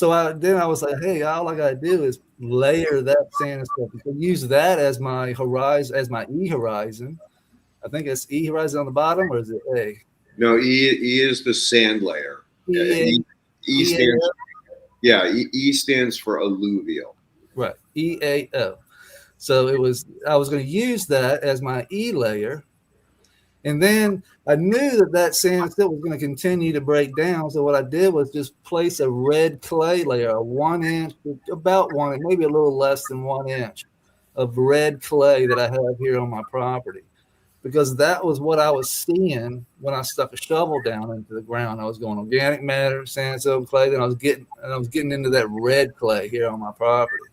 Then I was like, hey, all I gotta do is layer that sand and stuff. Use that as my horizon, as my E horizon. I think it's E horizon on the bottom, or is it A? No, E is the sand layer. E, E stands, yeah, E stands for alluvial. Right, EAO. So I was going to use that as my E layer, and then I knew that sand still was going to continue to break down. So what I did was just place a red clay layer, a 1 inch, about one, maybe a little less than 1 inch of red clay that I have here on my property, because that was what I was seeing when I stuck a shovel down into the ground. I was going organic matter, sandstone, clay, then I was getting into that red clay here on my property.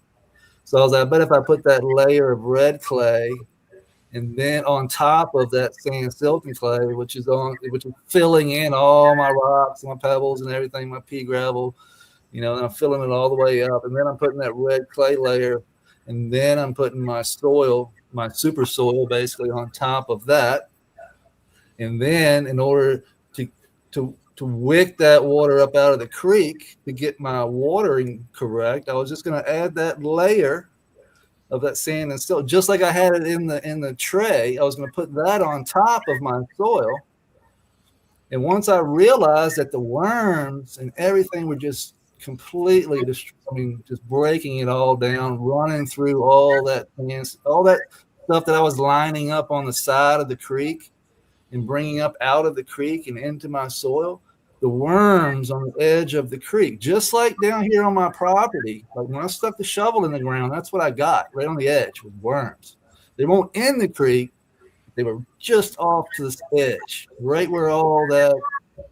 So I was like, I bet if I put that layer of red clay and then on top of that sand silton clay, which is filling in all my rocks, my pebbles and everything, my pea gravel, and I'm filling it all the way up. And then I'm putting that red clay layer, and then I'm putting my soil, my super soil basically on top of that. And then in order to wick that water up out of the creek to get my watering correct, I was just going to add that layer of that sand and silt, just like I had it in the tray. I was going to put that on top of my soil. And once I realized that the worms and everything were just completely just breaking it all down, running through all that stuff that I was lining up on the side of the creek and bringing up out of the creek and into my soil, the worms on the edge of the creek, just like down here on my property. Like when I stuck the shovel in the ground, that's what I got right on the edge with worms. They weren't in the creek. They were just off to the edge, right where all that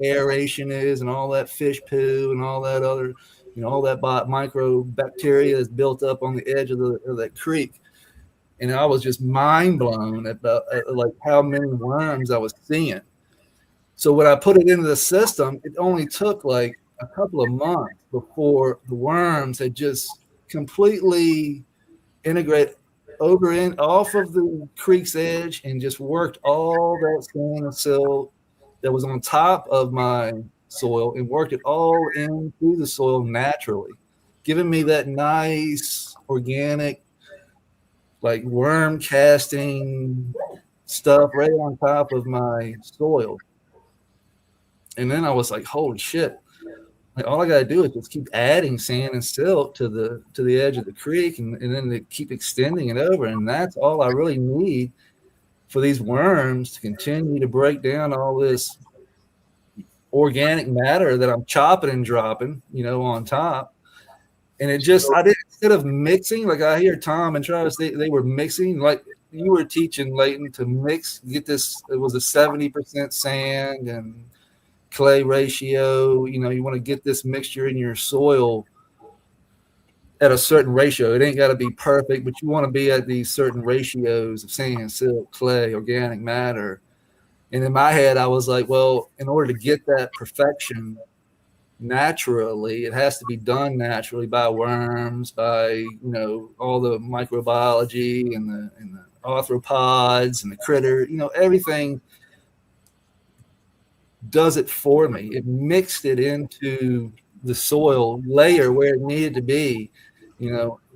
aeration is and all that fish poo and all that other, all that micro bacteria is built up on the edge of that creek. And I was just mind blown about like how many worms I was seeing. So when I put it into the system, it only took like a couple of months before the worms had just completely integrated off of the creek's edge and just worked all that sand and silt that was on top of my soil and worked it all in through the soil naturally, giving me that nice organic, like worm casting stuff right on top of my soil. And then I was like, holy shit. Like all I gotta do is just keep adding sand and silt to the edge of the creek and then to keep extending it over. And that's all I really need for these worms to continue to break down all this organic matter that I'm chopping and dropping, on top. And it just, I did, instead of mixing, like I hear Tom and Travis, they were mixing, like you were teaching Leighton to mix, get this, it was a 70% sand and clay ratio. You want to get this mixture in your soil at a certain ratio. It ain't got to be perfect, but you want to be at these certain ratios of sand, silt, clay, organic matter. And in my head, I was like, well, in order to get that perfection naturally, it has to be done naturally by worms, by all the microbiology and the arthropods and the critter, everything does it for me. It mixed it into the soil layer where it needed to be,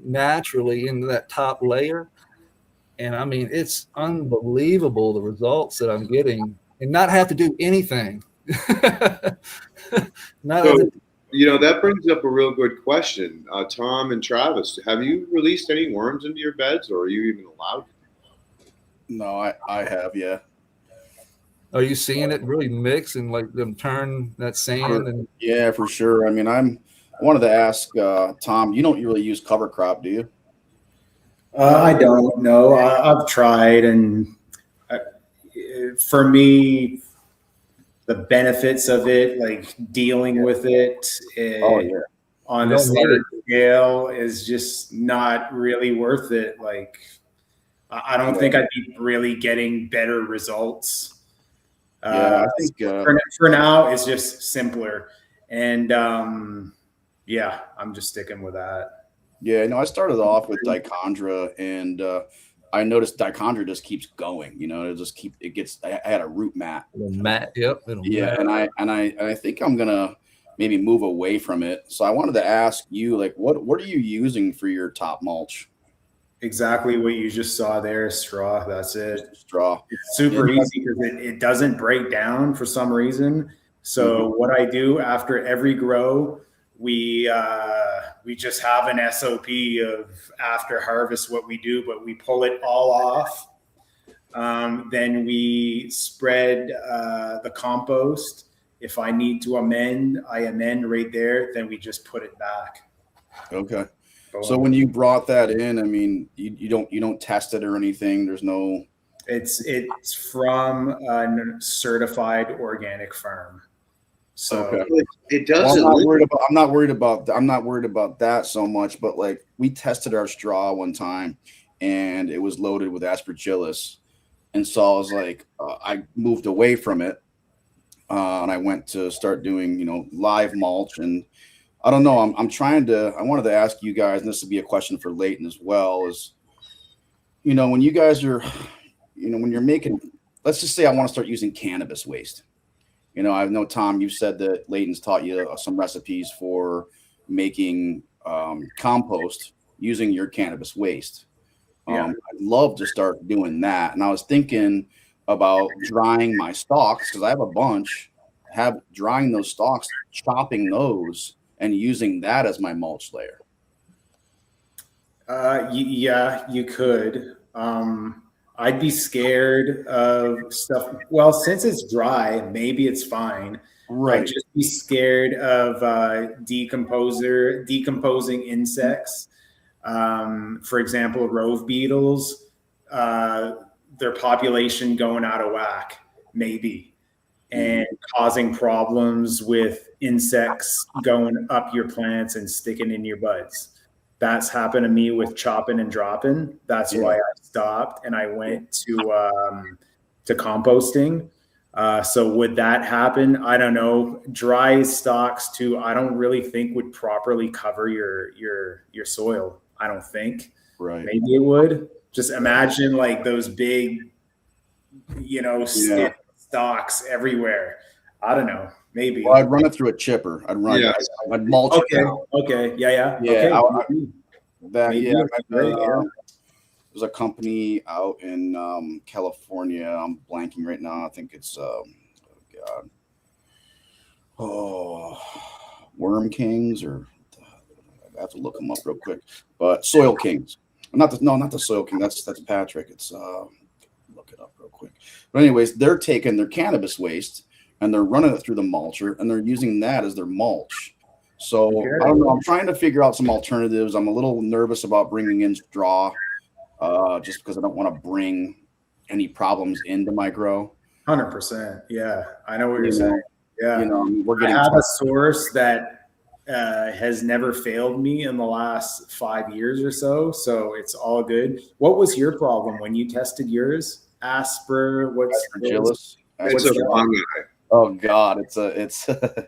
naturally into that top layer. And I mean, it's unbelievable the results that I'm getting and not have to do anything. That brings up a real good question. Tom and Travis, have you released any worms into your beds, or are you even allowed? No, I have, yeah. Are you seeing it really mix and like them turn that sand? Yeah, for sure. I mean, I wanted to ask Tom, you don't really use cover crop, do you? I don't know. I've tried, and for me, the benefits of it, like dealing with it on a smaller scale, is just not really worth it. Like, I don't think I'd be really getting better results. I think for now, it's just simpler. And I'm just sticking with that. Yeah, no, I started off with dichondra, and I noticed dichondra just keeps going. I had a root mat. Yep. Yeah, and I think I'm gonna maybe move away from it. So I wanted to ask you, like, what are you using for your top mulch? Exactly what you just saw there, straw. That's it. Straw. It's super easy because it doesn't break down for some reason. So what I do after every grow, we just have an SOP of after harvest what we do, but we pull it all off. Then we spread the compost. If I need to amend, I amend right there. Then we just put it back. Okay. So when you brought that in, I mean, you don't test it or anything. There's no. It's from a certified organic farm. So okay. It doesn't. Well, I'm not worried about that so much. But like, we tested our straw one time, and it was loaded with aspergillus, and so I was like, I moved away from it, and I went to start doing live mulch. And I don't know. I wanted to ask you guys, and this would be a question for Leighton as well, is when you guys are, when you're making, let's just say I want to start using cannabis waste. I know, Tom, you've said that Leighton's taught you some recipes for making compost using your cannabis waste. I'd love to start doing that. And I was thinking about drying my stalks, because I have a bunch, drying those stalks, chopping those, and using that as my mulch layer. Yeah, you could. I'd be scared of stuff. Well, since it's dry, maybe it's fine. Right. I'd just be scared of decomposing insects. For example, rove beetles, their population going out of whack, maybe, and causing problems with insects going up your plants and sticking in your buds. That's happened to me with chopping and dropping. That's why I stopped and I went to composting. So would that happen? I don't know. Dry stalks too, I don't really think would properly cover your soil. I don't think. Right. Maybe it would. Just imagine like those big, stiff stalks everywhere. I don't know. Maybe. Well, I'd run it through a chipper. I'd mulch it down. Okay. Yeah. Okay. There's a company out in California. I'm blanking right now. I think it's Worm Kings, or I have to look them up real quick. But Soil Kings. Not the Soil King. That's Patrick. It's look it up real quick. But anyways, they're taking their cannabis waste and they're running it through the mulcher, and they're using that as their mulch. So I don't know. I'm trying to figure out some alternatives. I'm a little nervous about bringing in straw, just because I don't want to bring any problems into my grow. 100%. Yeah, I know what you're saying. Yeah, I have a source that has never failed me in the last 5 years or so. So it's all good. What was your problem when you tested yours? Aspergillus. It's a fungi. Oh God, it's a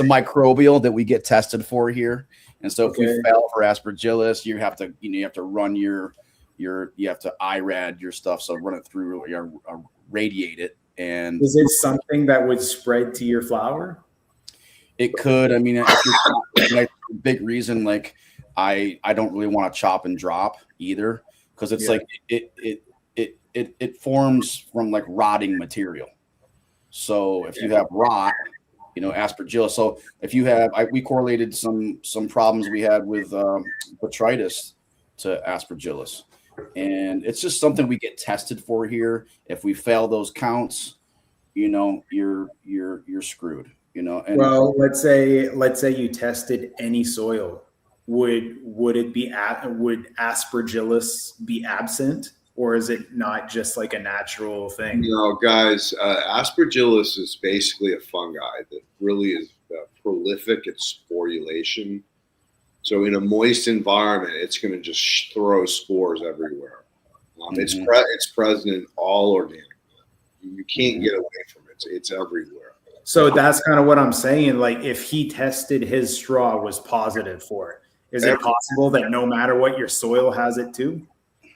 microbial that we get tested for here. And so if we fail for aspergillus, you have to run you have to IRAD your stuff. So run it through, radiate it. And is it something that would spread to your flower? It could. I mean, a big reason, like I don't really want to chop and drop either, because it's like it forms from like rotting material. So if you have rot, aspergillus. So if you have, we correlated some problems we had with botrytis to aspergillus, and it's just something we get tested for here. If we fail those counts, you're screwed. And well, let's say you tested any soil. Would aspergillus be absent, or is it not just like a natural thing? No, guys, aspergillus is basically a fungi that really is prolific at sporulation. So in a moist environment, it's going to just throw spores everywhere. It's present in all organic. You can't get away from it. It's everywhere. So that's kind of what I'm saying. Like, if he tested his straw was positive for it, is it possible that no matter what, your soil has it too?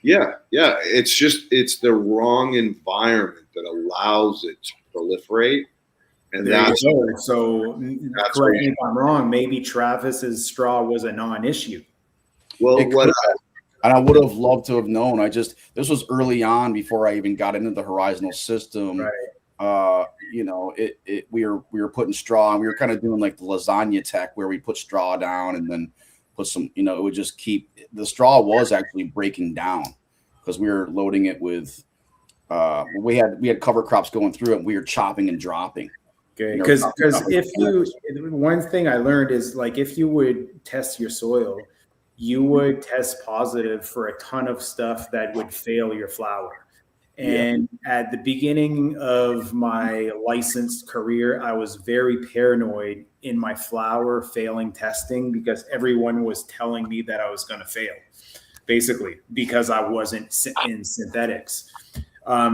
Yeah. It's the wrong environment that allows it to proliferate. And There that's, you go. So that's correct what, me if I'm wrong. Maybe Travis's straw was a non-issue. well, It what, And I would have loved to have known. This was early on before I even got into the Horizonal system. Right. We were putting straw, and we were kind of doing like the lasagna tech where we put straw down and then put some, it would just keep, the straw was actually breaking down because we were loading it with, we had cover crops going through it, and we were chopping and dropping. Okay. Because one thing I learned is, like, if you would test your soil, you would test positive for a ton of stuff that would fail your flower. And at the beginning of my licensed career, I was very paranoid in my flower failing testing because everyone was telling me that I was going to fail, basically, because I wasn't in synthetics.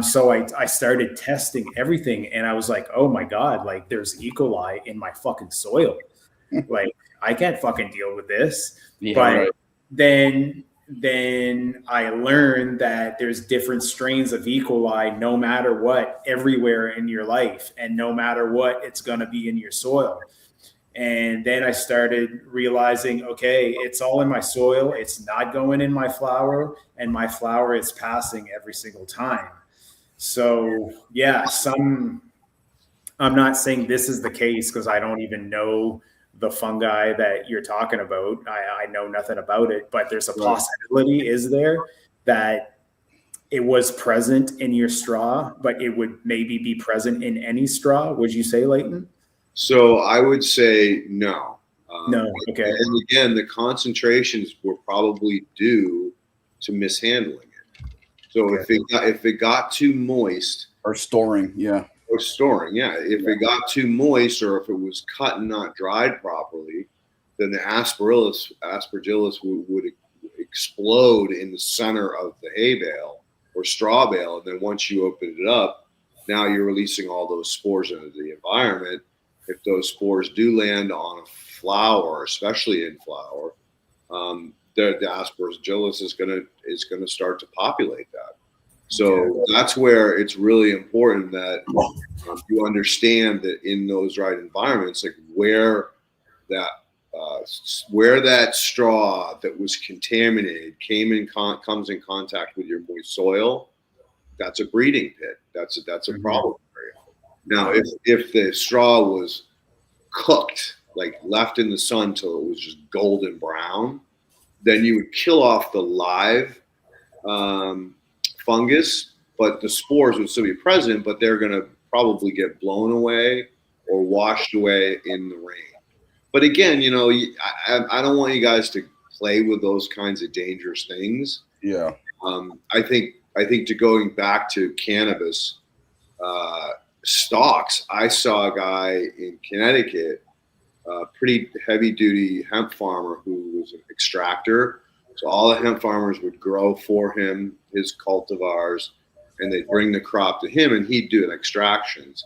So I started testing everything, and I was like, oh my God, like, there's E. coli in my fucking soil. Like, I can't fucking deal with this. But then I learned that there's different strains of E. coli, no matter what, everywhere in your life, and no matter what, it's going to be in your soil. And then I started realizing, okay, it's all in my soil. It's not going in my flower, and my flower is passing every single time. So yeah, I'm not saying this is the case because I don't even know the fungi that you're talking about. I know nothing about it, but there's a possibility, is there, that it was present in your straw, but it would maybe be present in any straw? Would you say, Leighton? so I would say no. No. Okay. And again, the concentrations were probably due to mishandling it. So if it got too moist, or storing, if it got too moist, or if it was cut and not dried properly, then the aspergillus would explode in the center of the hay bale or straw bale. And then once you open it up, now you're releasing all those spores into the environment. If those spores do land on a flower, especially in flower, the aspergillus is gonna start to populate that. So that's where it's really important that you understand that in those right environments, like where that straw that was contaminated comes in contact with your moist soil, that's a breeding pit. That's a problem area. Now, if the straw was cooked, like left in the sun till it was just golden brown, then you would kill off the live fungus, but the spores would still be present, but they're going to probably get blown away or washed away in the rain. But again, I don't want you guys to play with those kinds of dangerous things. Yeah. I think to going back to cannabis stalks, I saw a guy in Connecticut, a pretty heavy duty hemp farmer who was an extractor. So all the hemp farmers would grow for him his cultivars, and they'd bring the crop to him, and he'd do extractions.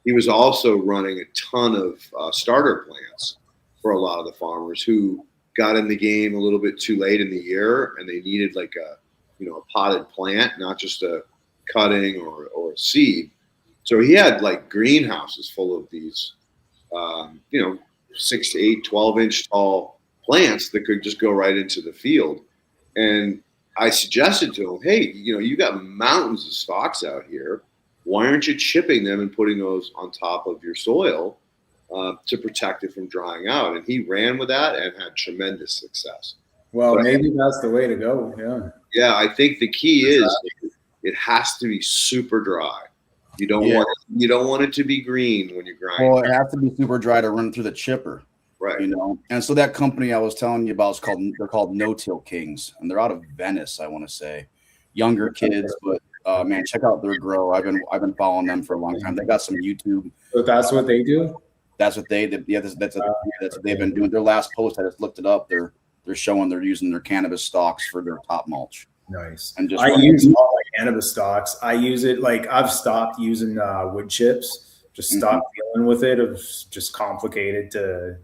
He was also running a ton of starter plants for a lot of the farmers who got in the game a little bit too late in the year, and they needed like a potted plant, not just a cutting or a seed. So he had like greenhouses full of these, 6 to 8, 12-inch tall plants that could just go right into the field. And I suggested to him, hey, you got mountains of stalks out here. Why aren't you chipping them and putting those on top of your soil to protect it from drying out? And he ran with that and had tremendous success. Well, maybe that's the way to go. Yeah. Yeah, I think the key is it has to be super dry. You don't want it to be green when you grind. Well, it has to be super dry to run through the chipper. Right. And so that company I was telling you about they're called No Till Kings, and they're out of Venice, I want to say. Younger kids, but man, check out their grow. I've been following them for a long time. They got some YouTube. So that's what they do? That's what that's what they've been doing. Their last post, I just looked it up. They're showing they're using their cannabis stalks for their top mulch. Nice. And I use all my cannabis stalks. I use it, like, I've stopped using wood chips. Just stopped dealing with it. It was just complicated to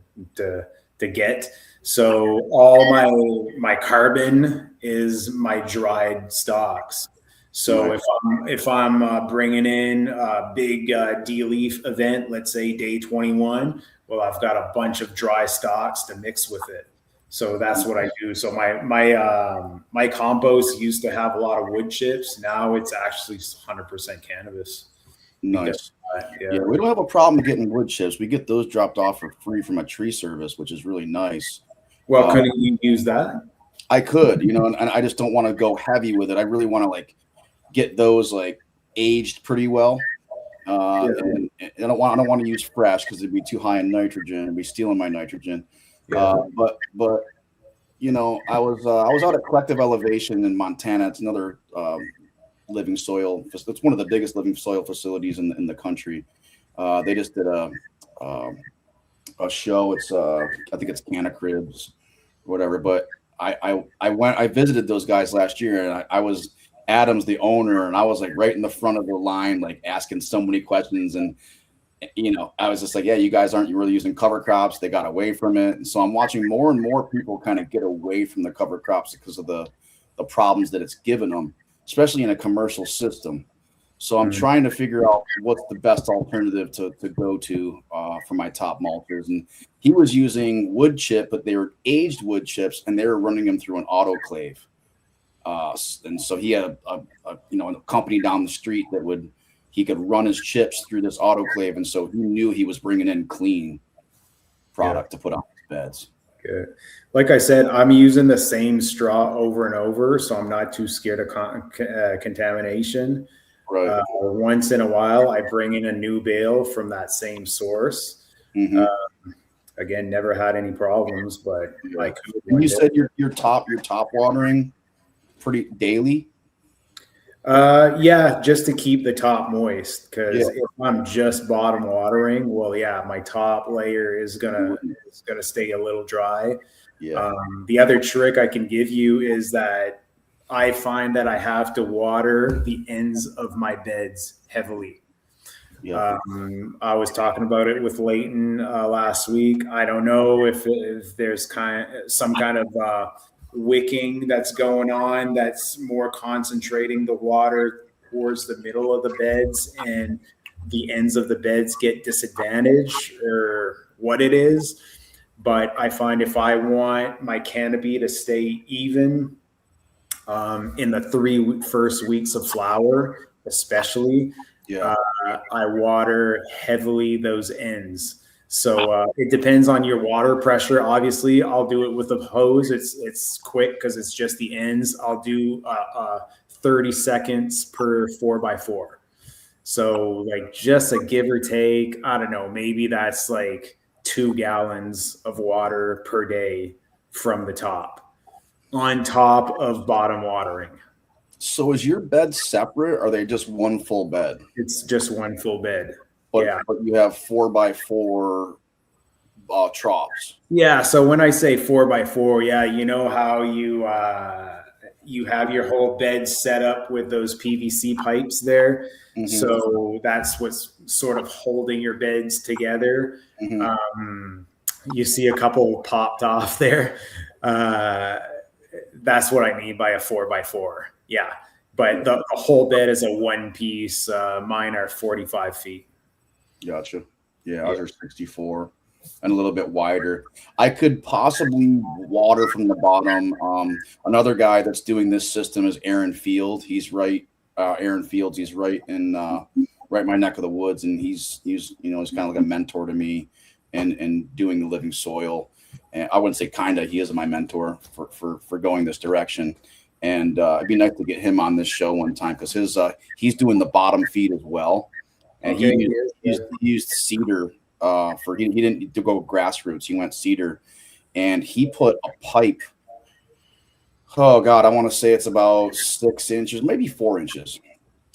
get. So all my carbon is my dried stalks. So Right. if I'm bringing in a big de-leaf event, let's say day 21, well, I've got a bunch of dry stalks to mix with it. So that's what I do. So my compost used to have a lot of wood chips. Now it's actually 100% cannabis. Because Nice. Yeah, we don't have a problem getting wood chips. We get those dropped off for free from a tree service, which is really nice. Well, couldn't you use that? I could, and I just don't want to go heavy with it. I really want to like get those like aged pretty well. And I don't want to use fresh because it'd be too high in nitrogen and be stealing my nitrogen. But I was out at Collective Elevation in Montana. It's another living soil. It's one of the biggest living soil facilities in the country. They just did a show. It's I think it's Canna Cribs, whatever. But I visited those guys last year, and I was Adam's the owner, and I was like right in the front of the line, like asking so many questions. And I was just like, yeah, you guys aren't really using cover crops. They got away from it. And so I'm watching more and more people kind of get away from the cover crops because of the problems that it's given them, especially in a commercial system. So I'm trying to figure out what's the best alternative to go to for my top malters. And he was using wood chip, but they were aged wood chips, and they were running them through an autoclave. And so he had a company down the street that he could run his chips through this autoclave, and so he knew he was bringing in clean product to put on his beds. Good. Like I said, I'm using the same straw over and over, so I'm not too scared of contamination. Right. Once in a while, I bring in a new bale from that same source. Again, never had any problems, but I could. And you said your top watering pretty daily. Yeah, just to keep the top moist, because if I'm just bottom watering, well, yeah, my top layer is gonna stay a little dry. The other trick I can give you is that I find that I have to water the ends of my beds heavily. I was talking about it with Leighton last week. I don't know if there's some kind of wicking that's going on that's more concentrating the water towards the middle of the beds, and the ends of the beds get disadvantaged, or what it is. But I find if I want my canopy to stay even in the first 3 weeks of flower, especially, I water heavily those ends. So it depends on your water pressure. Obviously, I'll do it with a hose. It's quick because it's just the ends. I'll do 30 seconds per 4x4. So like just a give or take, I don't know, maybe that's like 2 gallons of water per day from the top, on top of bottom watering. So is your bed separate? Or are they just one full bed? It's just one full bed. But you have 4x4 troughs. Yeah. So when I say 4x4, yeah, you know how you have your whole bed set up with those PVC pipes there. So that's what's sort of holding your beds together. You see a couple popped off there. That's what I mean by a 4x4. Yeah. But the whole bed is a one piece. Mine are 45 feet. Gotcha. Yeah, ours are 64 and a little bit wider. I could possibly water from the bottom. Another guy that's doing this system is Aaron Field. He's right. Aaron Fields. He's right in right my neck of the woods, and he's he's kind of like a mentor to me, and doing the living soil. And I wouldn't say kinda. He is my mentor for going this direction. And it'd be nice to get him on this show one time because he's doing the bottom feed as well. And he used cedar he didn't go grassroots. He went cedar, and he put a pipe. Oh God, I want to say it's about 6 inches, maybe 4 inches.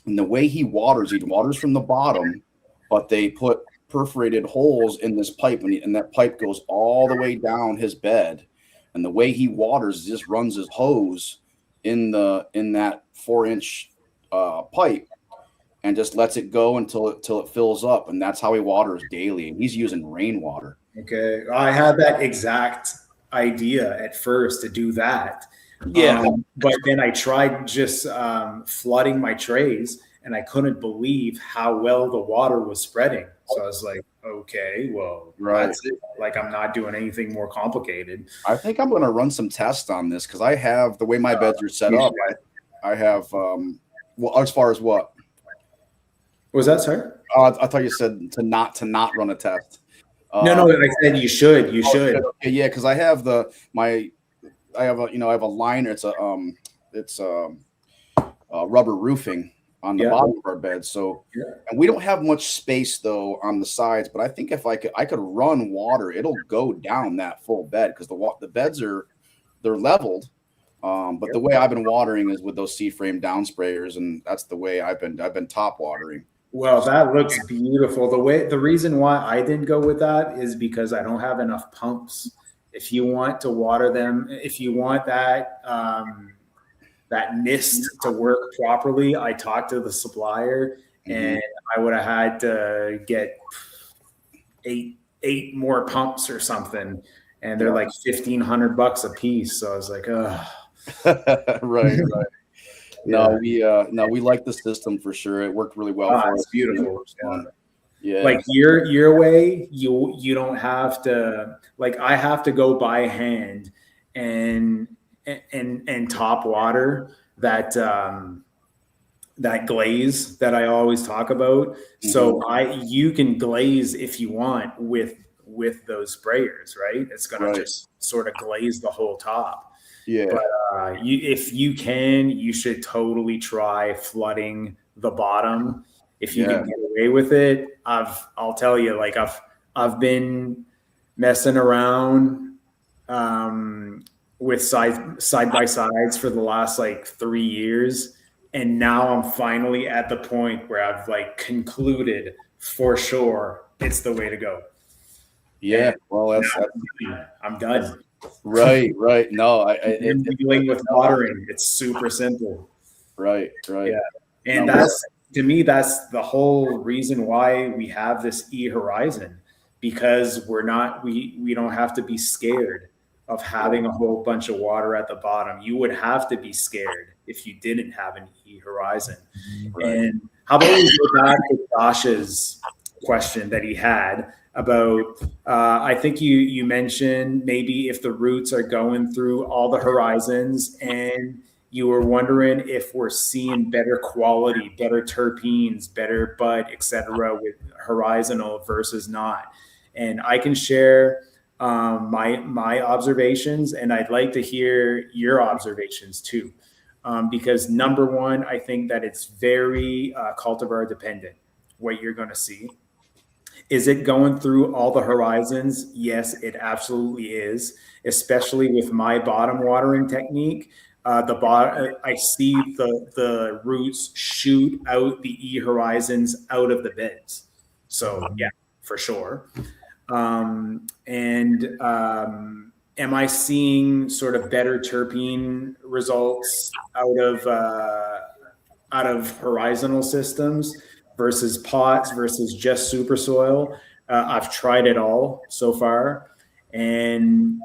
And the way he waters from the bottom, but they put perforated holes in this pipe, and that pipe goes all the way down his bed. And the way he waters just runs his hose in that 4-inch pipe, and just lets it go until it fills up, and that's how he waters daily. And he's using rainwater. Okay, I had that exact idea at first to do that, Yeah. But then I tried just flooding my trays, and I couldn't believe how well the water was spreading. So I was like, okay, well, that's it. Like, I'm not doing anything more complicated. I think I'm going to run some tests on this because I have the way my beds are set up. I have, well, as far as what? Was that, sorry? I thought you said to not run a test. No, I said you should. You should. Okay, yeah, because I have I have a liner. It's a rubber roofing on the bottom of our bed. So, and we don't have much space though on the sides. But I think if I could run water, it'll go down that full bed because the beds they're leveled. But the way I've been watering is with those C-frame down sprayers, and that's the way I've been top watering. Well, that looks beautiful. The reason why I didn't go with that is because I don't have enough pumps. If you want to water them, if you want that mist to work properly, I talked to the supplier, and I would have had to get eight more pumps or something, and they're like $1,500 a piece. So I was like, ugh. Right. No, we like the system for sure. It worked really well for us. It's beautiful. Yeah. Like your way, you don't have to, like, I have to go by hand and top water that glaze that I always talk about. So you can glaze if you want with those sprayers, right? It's gonna just sort of glaze the whole top. Yeah. But if you can, you should totally try flooding the bottom. If you can get away with it, I'll tell you, like I've been messing around with side by sides for the last like 3 years, and now I'm finally at the point where I've like concluded for sure it's the way to go. Yeah, well, I'm done. Right. No, dealing with watering, it's super simple. Right. Yeah, and that's, to me, that's the whole reason why we have this Horizon, because we don't have to be scared of having a whole bunch of water at the bottom. You would have to be scared if you didn't have an Horizon. Right. And how about we go back to Josh's question that he had about, I think you mentioned maybe if the roots are going through all the horizons, and you were wondering if we're seeing better quality, better terpenes, better bud, etc. with Horizonal versus not. And I can share my observations, and I'd like to hear your observations too. Because number one, I think that it's very cultivar dependent, what you're going to see. Is it going through all the horizons? Yes, it absolutely is, especially with my bottom watering technique. I see the roots shoot out the horizons out of the beds. So yeah, for sure. Am I seeing sort of better terpene results out of horizontal systems versus pots versus just super soil? I've tried it all so far. And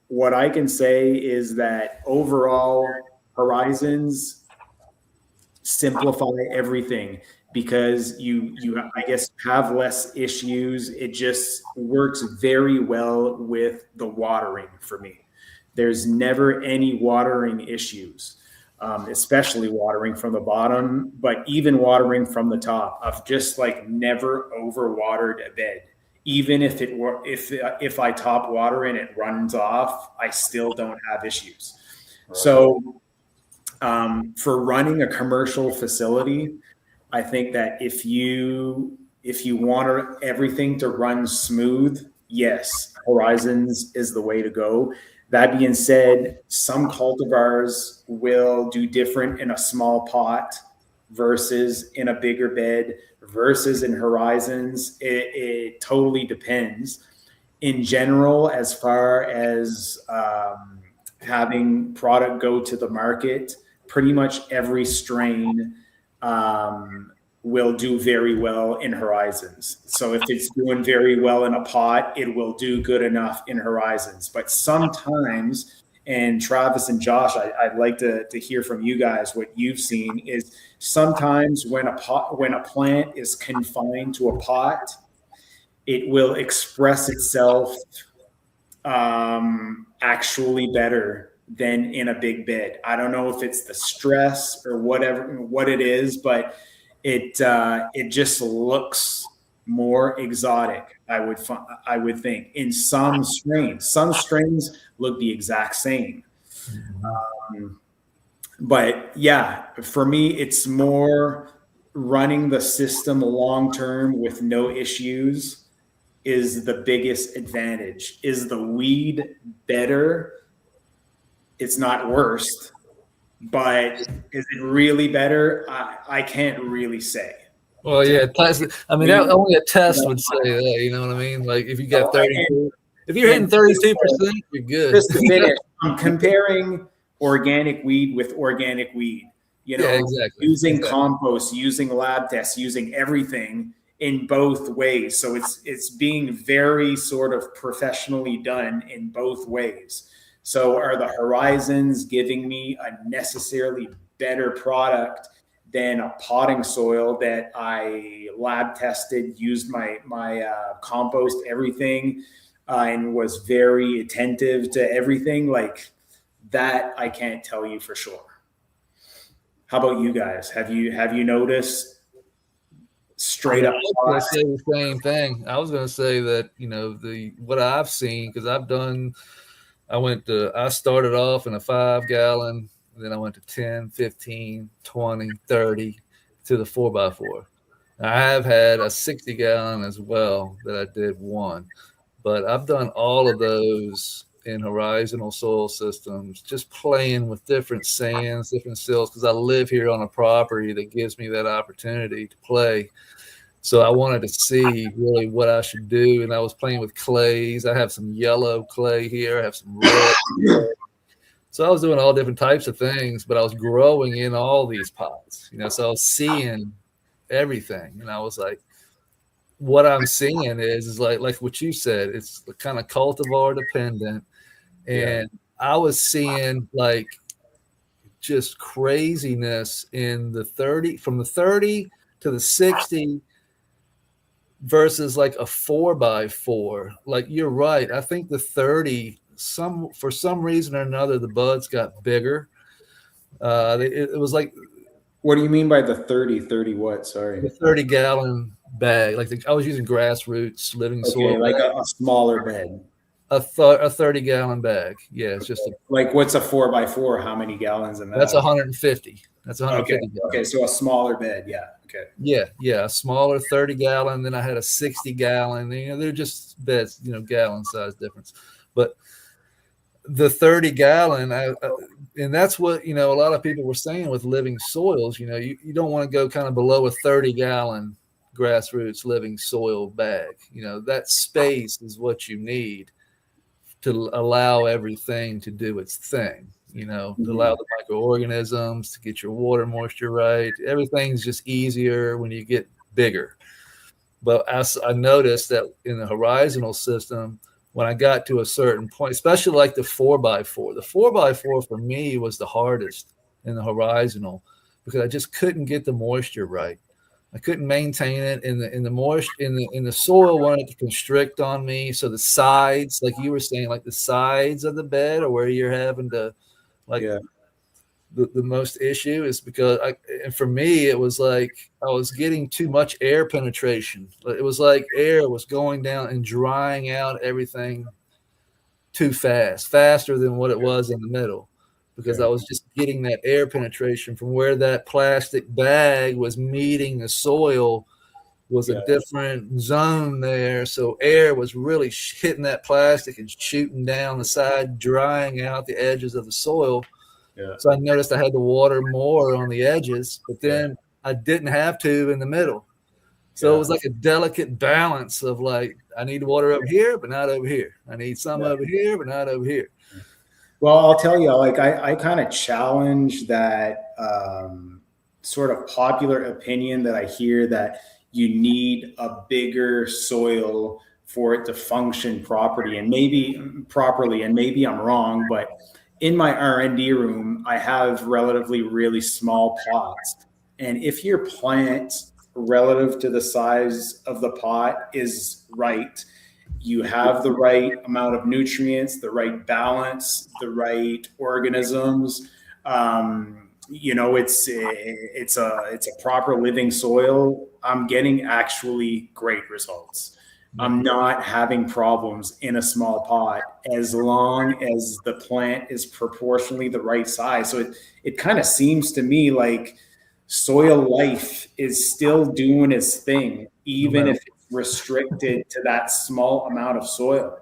what I can say is that overall horizons simplify everything, because you I guess have less issues. It just works very well with the watering for me. There's never any watering issues. Especially watering from the bottom, but even watering from the top. I've just like never overwatered a bed. Even if I top water and it runs off, I still don't have issues. Right. So for running a commercial facility, I think that if you want everything to run smooth, yes, Horizons is the way to go. That being said, some cultivars will do different in a small pot versus in a bigger bed versus in Horizons. It totally depends. In general, as far as having product go to the market, pretty much every strain will do very well in Horizons. So if it's doing very well in a pot, it will do good enough in Horizons. But sometimes And Travis and Josh, I'd like to hear from you guys what you've seen. Is sometimes when a plant is confined to a pot, it will express itself actually better than in a big bed. I don't know if it's the stress or what it is, but it just looks more exotic. I would think in some strains. Some strains look the exact same. But yeah, for me, it's more running the system long term with no issues is the biggest advantage. Is the weed better? It's not worse, but is it really better? I can't really say. Well, yeah, I mean, that, only a test would say that. You know what I mean? Like if you got 32, if you're hitting 32%, you're good. Just to finish, I'm comparing organic weed with organic weed. You know, yeah, exactly. Using compost, using lab tests, using everything in both ways. So it's being very sort of professionally done in both ways. So are the Horizons giving me a necessarily better product than a potting soil that I lab tested, used my compost, everything, and was very attentive to everything? Like that, I can't tell you for sure. How about you guys? Have you noticed straight up? I was going to say the same thing. I was going to say that, you know, what I've seen, because I started off in a 5-gallon, then I went to 10, 15, 20, 30 to the 4x4. I have had a 60-gallon as well that I did one, but I've done all of those in horizontal soil systems, just playing with different sands, different sills, because I live here on a property that gives me that opportunity to play. So I wanted to see really what I should do. And I was playing with clays. I have some yellow clay here. I have some red. So I was doing all different types of things, but I was growing in all these pots, you know, so I was seeing everything. And I was like, what I'm seeing is like what you said, it's kind of cultivar dependent. And I was seeing like just craziness in the 30, from the 30 to the 60 versus like a 4x4. Like you're right. I think the 30, for some reason or another, the buds got bigger. It was like. What do you mean by the 30? 30 what? Sorry. The 30-gallon bag. Like I was using grassroots living soil. Like a smaller bed. A 30-gallon bag. Yeah, it's just like what's a 4x4? How many gallons in that? That's 150. That's 150 gallons. Okay, so a smaller bed. Yeah. Okay. Yeah, a smaller 30-gallon. Then I had a 60-gallon. You know, they're just beds. You know, gallon size difference. But the 30-gallon, and that's what, you know, a lot of people were saying with living soils. You know, you don't want to go kind of below a 30-gallon grassroots living soil bag. You know, that space is what you need to allow everything to do its thing, you know, to allow the microorganisms to get your water moisture right. Everything's just easier when you get bigger. But as I noticed that in the horizontal system, when I got to a certain point, especially like the 4x4, the 4x4 for me was the hardest in the horizontal because I just couldn't get the moisture right. I couldn't maintain it in the soil wanted to constrict on me. So the sides, like you were saying, like the sides of the bed, or where you're having to, like, the most issue is because and for me it was like I was getting too much air penetration. It was like air was going down and drying out everything too faster than what it was in the middle. Because I was just getting that air penetration from where that plastic bag was meeting the soil was a different zone there. So air was really hitting that plastic and shooting down the side, drying out the edges of the soil. Yeah. So I noticed I had to water more on the edges, but then I didn't have to in the middle. So it was like a delicate balance of like, I need to water over here, but not over here. I need some over here, but not over here. Well, I'll tell you, like I kind of challenge that sort of popular opinion that I hear that you need a bigger soil for it to function properly, and maybe I'm wrong, but in my R&D room, I have relatively really small pots. And if your plant relative to the size of the pot is right, you have the right amount of nutrients, the right balance, the right organisms. It's a proper living soil. I'm getting actually great results. I'm not having problems in a small pot as long as the plant is proportionally the right size. So it kind of seems to me like soil life is still doing its thing, even if it's restricted to that small amount of soil.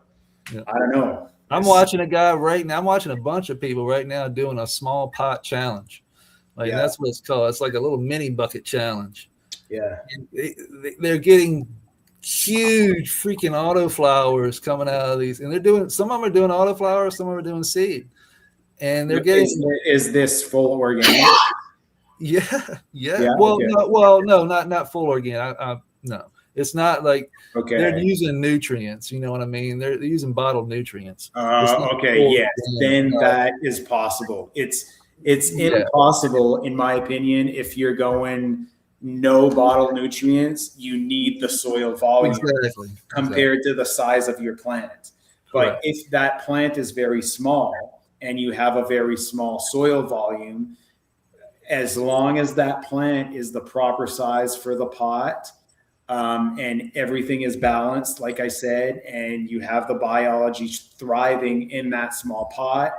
Yeah. I don't know. I'm watching a guy right now. I'm watching a bunch of people right now doing a small pot challenge. Like that's what it's called. It's like a little mini bucket challenge. Yeah. They're getting huge freaking autoflowers coming out of these, and they're doing, some of them are doing autoflowers, some of them are doing seed, and they're getting. Is this full organic? Yeah. Well, okay. No, not full organic. No, it's not like they're using nutrients. You know what I mean? They're using bottled nutrients. Okay, yes, then that is possible. It's impossible, in my opinion, if you're going no bottled nutrients. You need the soil volume compared to the size of your plant. But if that plant is very small and you have a very small soil volume, as long as that plant is the proper size for the pot, and everything is balanced, like I said, and you have the biology thriving in that small pot,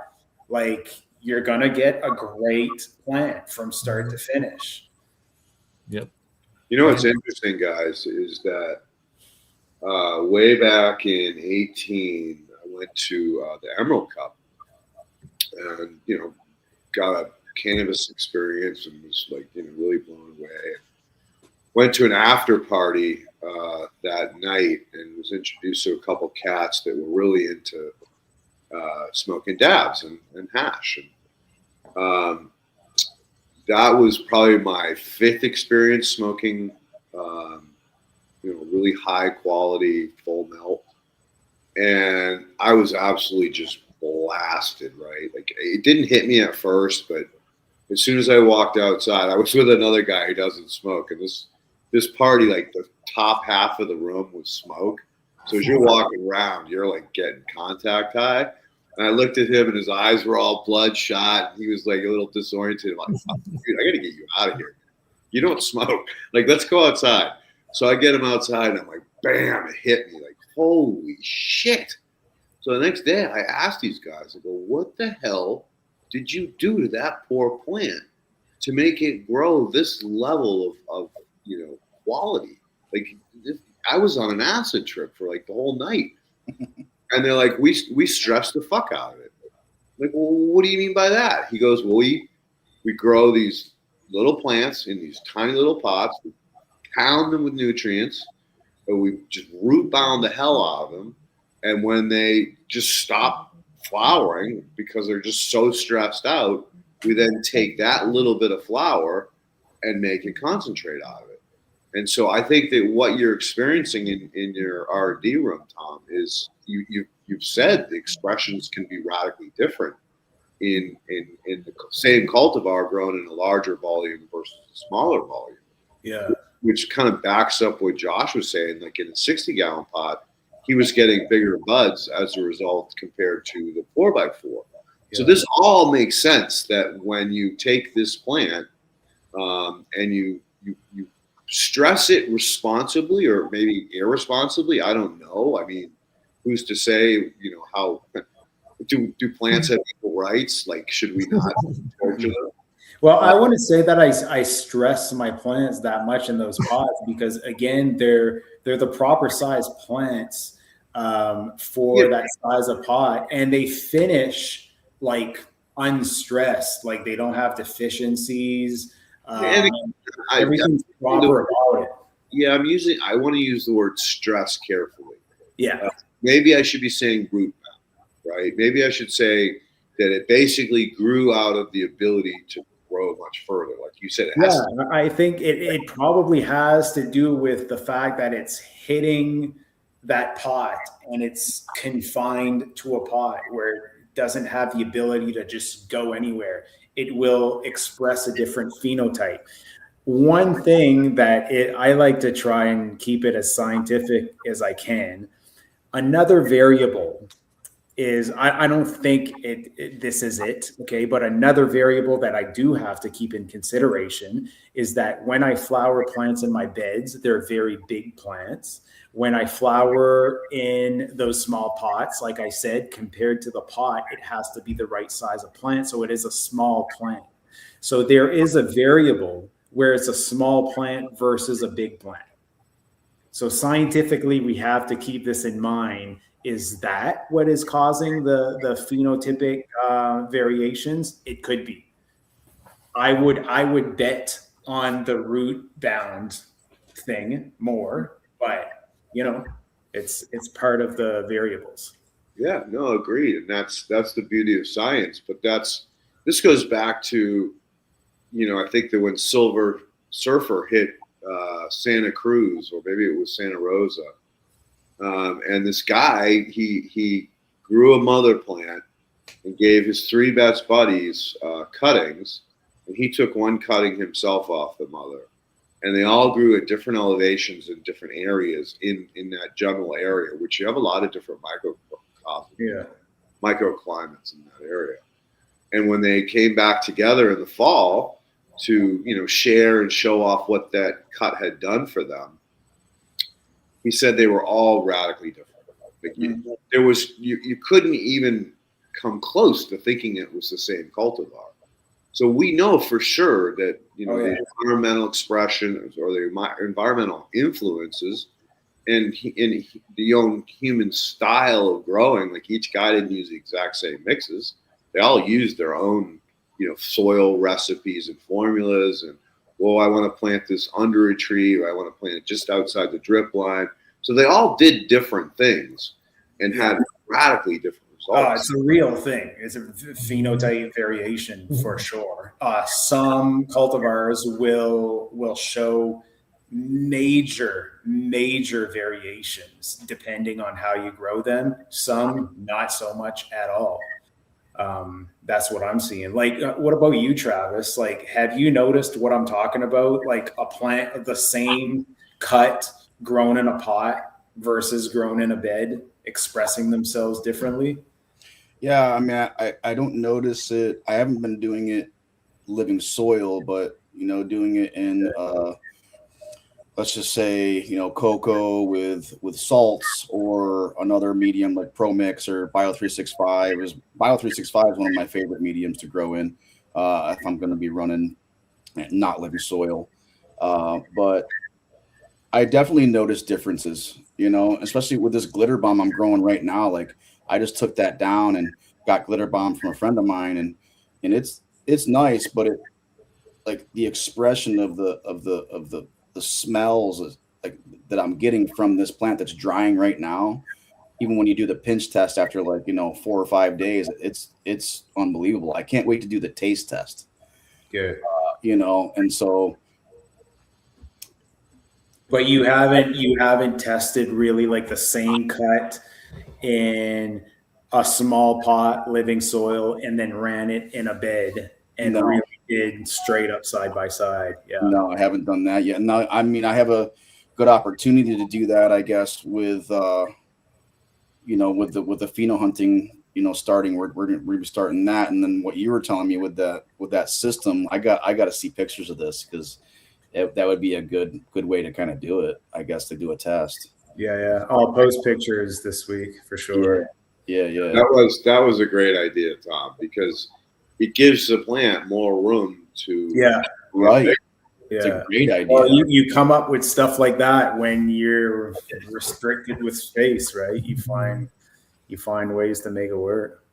like you're going to get a great plant from start to finish. Yep. You know what's interesting, guys, is that way back in 18, I went to the Emerald Cup and, got a cannabis experience and was like, really blown away. Went to an after party that night and was introduced to a couple cats that were really into smoking dabs and hash. And that was probably my 5th experience smoking, really high quality full melt. And I was absolutely just blasted, right? Like it didn't hit me at first, but as soon as I walked outside, I was with another guy who doesn't smoke. And this party, like the top half of the room was smoke. So as you're walking around, you're like getting contact high. And I looked at him and his eyes were all bloodshot. He was like a little disoriented. I'm like, dude, I got to get you out of here. You don't smoke. Like, let's go outside. So I get him outside and I'm like, bam, it hit me. Like, holy shit. So the next day I asked these guys, I go, what the hell did you do to that poor plant to make it grow this level of quality? Like, I was on an acid trip for like the whole night. And they're like, we stress the fuck out of it. I'm like, well, what do you mean by that? He goes, well, we grow these little plants in these tiny little pots, we pound them with nutrients, and we just root bound the hell out of them. And when they just stop flowering because they're just so stressed out, we then take that little bit of flower and make a concentrate out of it. And so I think that what you're experiencing in your R&D room, Tom, is you've said the expressions can be radically different in the same cultivar grown in a larger volume versus a smaller volume. Yeah. Which kind of backs up what Josh was saying. Like in a 60-gallon pot, he was getting bigger buds as a result compared to the 4x4. Yeah. So this all makes sense that when you take this plant and you stress it responsibly or maybe irresponsibly, I don't know. I mean, who's to say, how do plants have equal rights? Like, should we not torture them? Well, I wouldn't say that I stress my plants that much in those pots because, again, they're the proper size plants for that size of pot, and they finish like unstressed, like they don't have deficiencies. Everything's proper about it. Yeah, I want to use the word stress carefully. Yeah. Maybe I should be saying root bound, right? Maybe I should say that it basically grew out of the ability to grow much further. Like you said, I think it probably has to do with the fact that it's hitting that pot and it's confined to a pot where doesn't have the ability to just go anywhere. It will express a different phenotype. One thing that I like to try and keep it as scientific as I can. Another variable is I don't think this is it, okay? But another variable that I do have to keep in consideration is that when I flower plants in my beds, they're very big plants. When I flower in those small pots, like I said, compared to the pot, it has to be the right size of plant. So it is a small plant. So there is a variable where it's a small plant versus a big plant. So scientifically, we have to keep this in mind. Is that what is causing the phenotypic variations? It could be. I would bet on the root bound thing more, but it's part of the variables. Yeah, no, agreed. And that's the beauty of science. But this goes back to, I think that when Silver Surfer hit Santa Cruz, or maybe it was Santa Rosa, and this guy, he grew a mother plant and gave his three best buddies cuttings, and he took one cutting himself off the mother. And they all grew at different elevations in different areas in that general area, which you have a lot of different microclimates in that area. And when they came back together in the fall to, share and show off what that cut had done for them, he said they were all radically different. Like you couldn't even come close to thinking it was the same cultivar. So we know for sure that the environmental expression or the environmental influences and the own human style of growing, like each guy didn't use the exact same mixes. They all used their own, soil recipes and formulas. And, I want to plant this under a tree, or I want to plant it just outside the drip line. So they all did different things and had radically different results. It's a real thing. It's a phenotype variation for sure. Some cultivars will show major variations depending on how you grow them. Some not so much at all. That's what I'm seeing. Like, what about you, Travis? Like, have you noticed what I'm talking about? Like a plant of the same cut grown in a pot versus grown in a bed expressing themselves differently? Yeah, I mean, I don't notice it. I haven't been doing it living soil, but doing it in let's just say cocoa with salts or another medium like Pro Mix or Bio 365. Bio 365 is one of my favorite mediums to grow in if I'm going to be running not living soil. But I definitely notice differences, especially with this glitter bomb I'm growing right now. Like, I just took that down and got glitter bomb from a friend of mine, and it's nice, but it, like, the expression of the smells like that I'm getting from this plant that's drying right now, even when you do the pinch test after 4 or 5 days, it's unbelievable. I can't wait to do the taste test. Good. And so. But you haven't tested really like the same cut in a small pot living soil and then ran it in a bed and really did straight up side by side. Yeah. No, I haven't done that yet. No, I mean, I have a good opportunity to do that, I guess, with with the pheno hunting, starting. We're going to be starting that, and then what you were telling me with that system, I got to see pictures of this, because that would be a good way to kind of do it, I guess, to do a test. Yeah. I'll post pictures this week for sure. Yeah. That was a great idea, Tom, because it gives the plant more room to. Yeah. Right. Yeah. It's a great idea. Well, you come up with stuff like that when you're restricted with space, right? You find ways to make it work.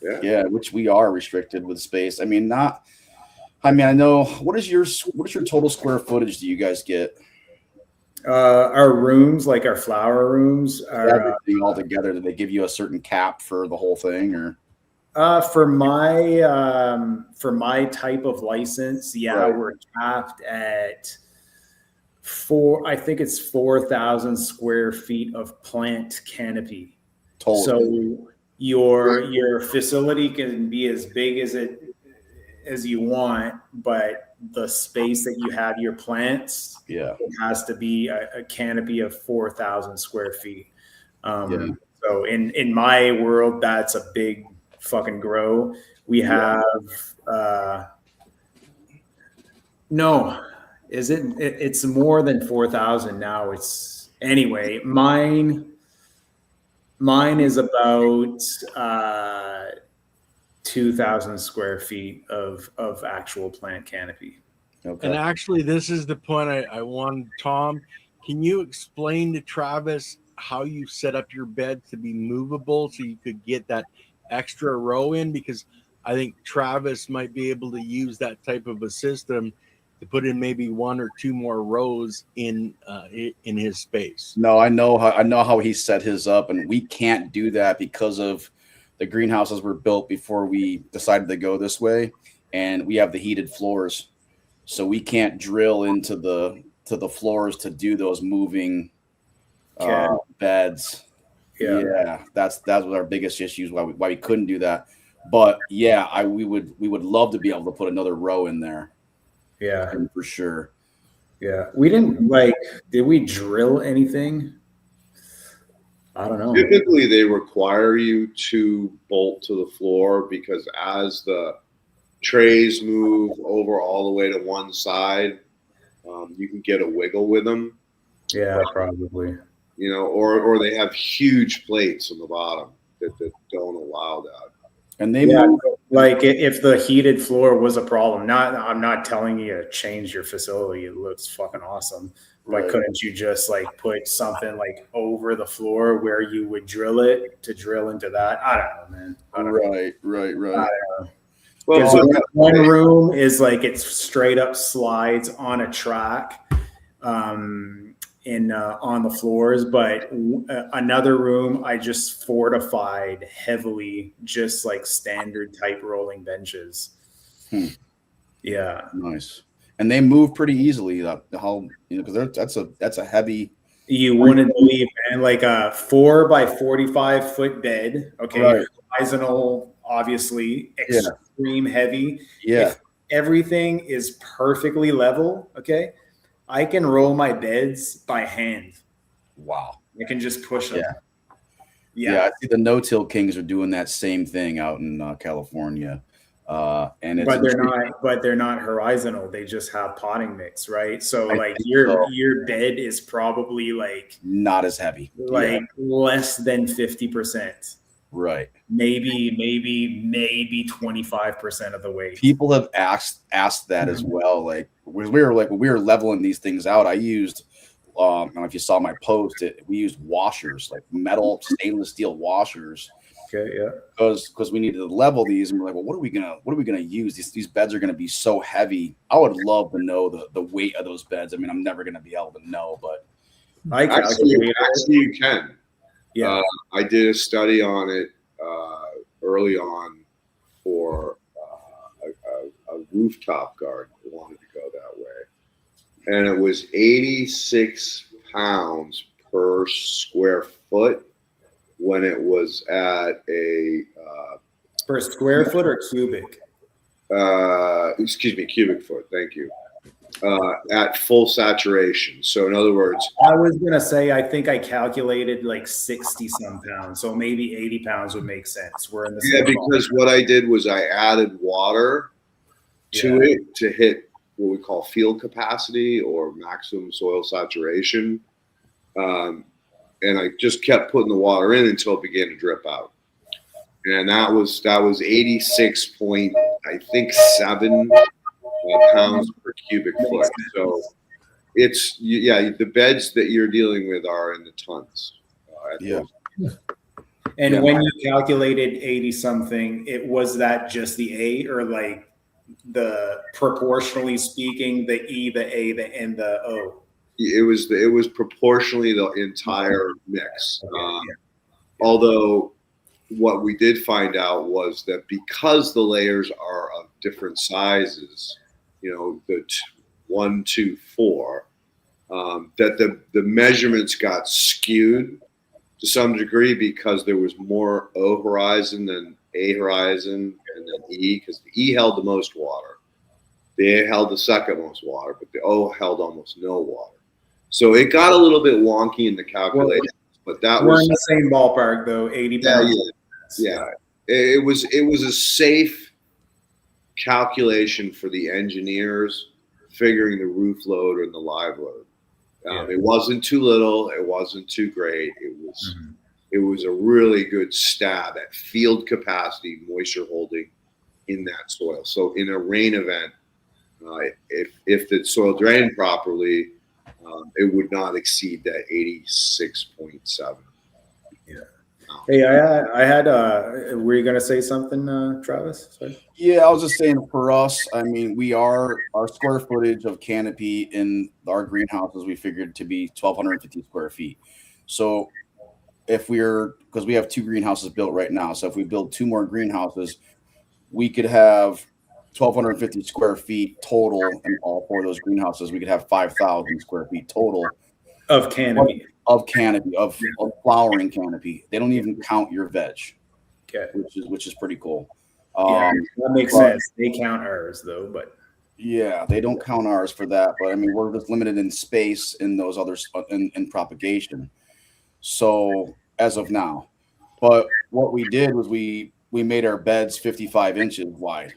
Yeah, which we are restricted with space. I mean, I know. What is your total square footage do you guys get? Our rooms, like our flower rooms, are everything all together. Do they give you a certain cap for the whole thing, or? For my type of license, right. We're capped at 4,000 square feet of plant canopy. Total. So your facility can be as big as you want, but the space that you have your plants, Yeah. it has to be a canopy of 4,000 square feet. So in my world, that's a big fucking grow. We have no, is it? It's more than 4,000 now. It's anyway. Mine is about 2,000 square feet of actual plant canopy. Okay. And actually, this is the point I want. Tom, can you explain to Travis how you set up your bed to be movable so you could get that extra row in? Because I think Travis might be able to use that type of a system to put in maybe one or two more rows in his space. No, I know how he set his up, and we can't do that because of the greenhouses were built before we decided to go this way, and we have the heated floors. So we can't drill into the floors to do those moving beds. Yeah, that was our biggest issues why we couldn't do that. But yeah, we would love to be able to put another row in there. Yeah, for sure. Yeah, we didn't did we drill anything? I don't know. Typically, they require you to bolt to the floor because as the trays move over all the way to one side, you can get a wiggle with them. Yeah, probably. You know, or they have huge plates on the bottom that don't allow that. And they move. Like if the heated floor was a problem, I'm not telling you to change your facility. It looks fucking awesome. But couldn't you just put something over the floor where you would drill it to drill into that? I don't know, man. Right. I don't know. Well, one room is it straight up slides on a track on the floors, but another room I just fortified heavily, just standard type rolling benches. Yeah, nice. And they move pretty easily. Because that's a heavy. You wouldn't believe, man. A 4 by 45 foot bed. Okay, right. Horizonal, obviously, extreme heavy. Yeah. If everything is perfectly level, okay, I can roll my beds by hand. Wow. I can just push them. Yeah. I see the no-till kings are doing that same thing out in California. And it's they're not horizontal. They just have potting mix, right? So your bed is probably not as heavy, less than 50%. Right. Maybe 25% of the weight. People have asked that as well. When we were leveling these things out, I used I don't know if you saw my post, we used washers, metal stainless steel washers. Okay, yeah. Because we needed to level these, and we're well, what are we gonna use? These beds are gonna be so heavy. I would love to know the weight of those beds. I mean, I'm never gonna be able to know, but actually you can. Yeah, I did a study on it early on for a rooftop garden. I wanted to go that way, and it was 86 pounds per square foot. When it was at a per square foot or cubic? Cubic foot. Thank you. At full saturation. So in other words, I was gonna say I think I calculated 60 some pounds, so maybe 80 pounds would make sense. We're in the same because what I did was I added water to it to hit what we call field capacity or maximum soil saturation. And I just kept putting the water in until it began to drip out. And that was 86.7 pounds per cubic foot. So it's the beds that you're dealing with are in the tons. And when you calculated 80 something, was that just the A or the proportionally speaking, the E, the A, the N, the O? It was proportionally the entire mix. Although what we did find out was that because the layers are of different sizes, the 1, 2, 4, that the measurements got skewed. to some degree because there was more O horizon than A horizon and then E, because the E held the most water. The A held the second most water, but the O held almost no water. So it got a little bit wonky in the calculations, but that we're was in the same ballpark though. 80 pounds. Yeah. It was a safe calculation for the engineers figuring the roof load and the live load. It wasn't too little. It wasn't too great. It was a really good stab at field capacity, moisture holding in that soil. So in a rain event, if the soil drained properly, it would not exceed that 86.7. Yeah. Hey, I had. Were you gonna say something, Travis? Sorry. Yeah, I was just saying for us, I mean, our square footage of canopy in our greenhouses, we figured to be 1,250 square feet. So because we have 2 greenhouses built right now. So if we build 2 more greenhouses, we could have 1,250 square feet total in all 4 of those greenhouses. We could have 5,000 square feet total of canopy. Of flowering canopy. They don't even count your veg. Okay. Which is pretty cool. Yeah, that makes sense. They count ours though, but yeah, they don't count ours for that. But I mean, we're just limited in space in those others in propagation. So as of now, but what we did was we made our beds 55 inches wide.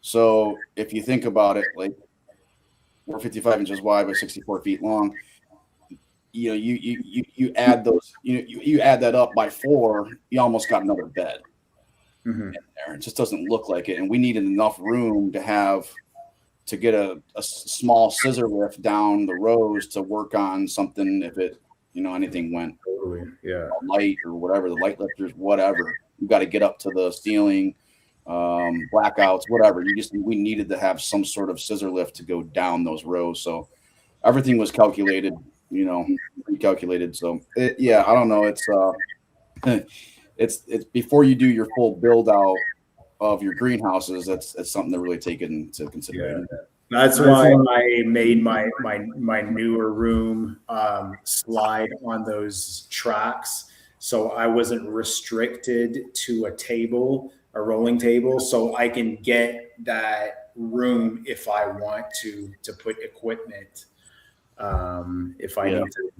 So if you think about it, like we're 55 inches wide by 64 feet long. You know, you add those, you add that up by 4, you almost got another bed in there. It just doesn't look like it. And we needed enough room to get a small scissor lift down the rows to work on something if it, anything went light or whatever, the light lifters, whatever. You got to get up to the ceiling, blackouts, whatever. We needed to have some sort of scissor lift to go down those rows. So everything was calculated. Recalculated. So I don't know. It's before you do your full build out of your greenhouses. That's something to really take into consideration. Yeah. That's why I made my newer room slide on those tracks, so I wasn't restricted to a rolling table, so I can get that room if I want to put equipment. If I need to,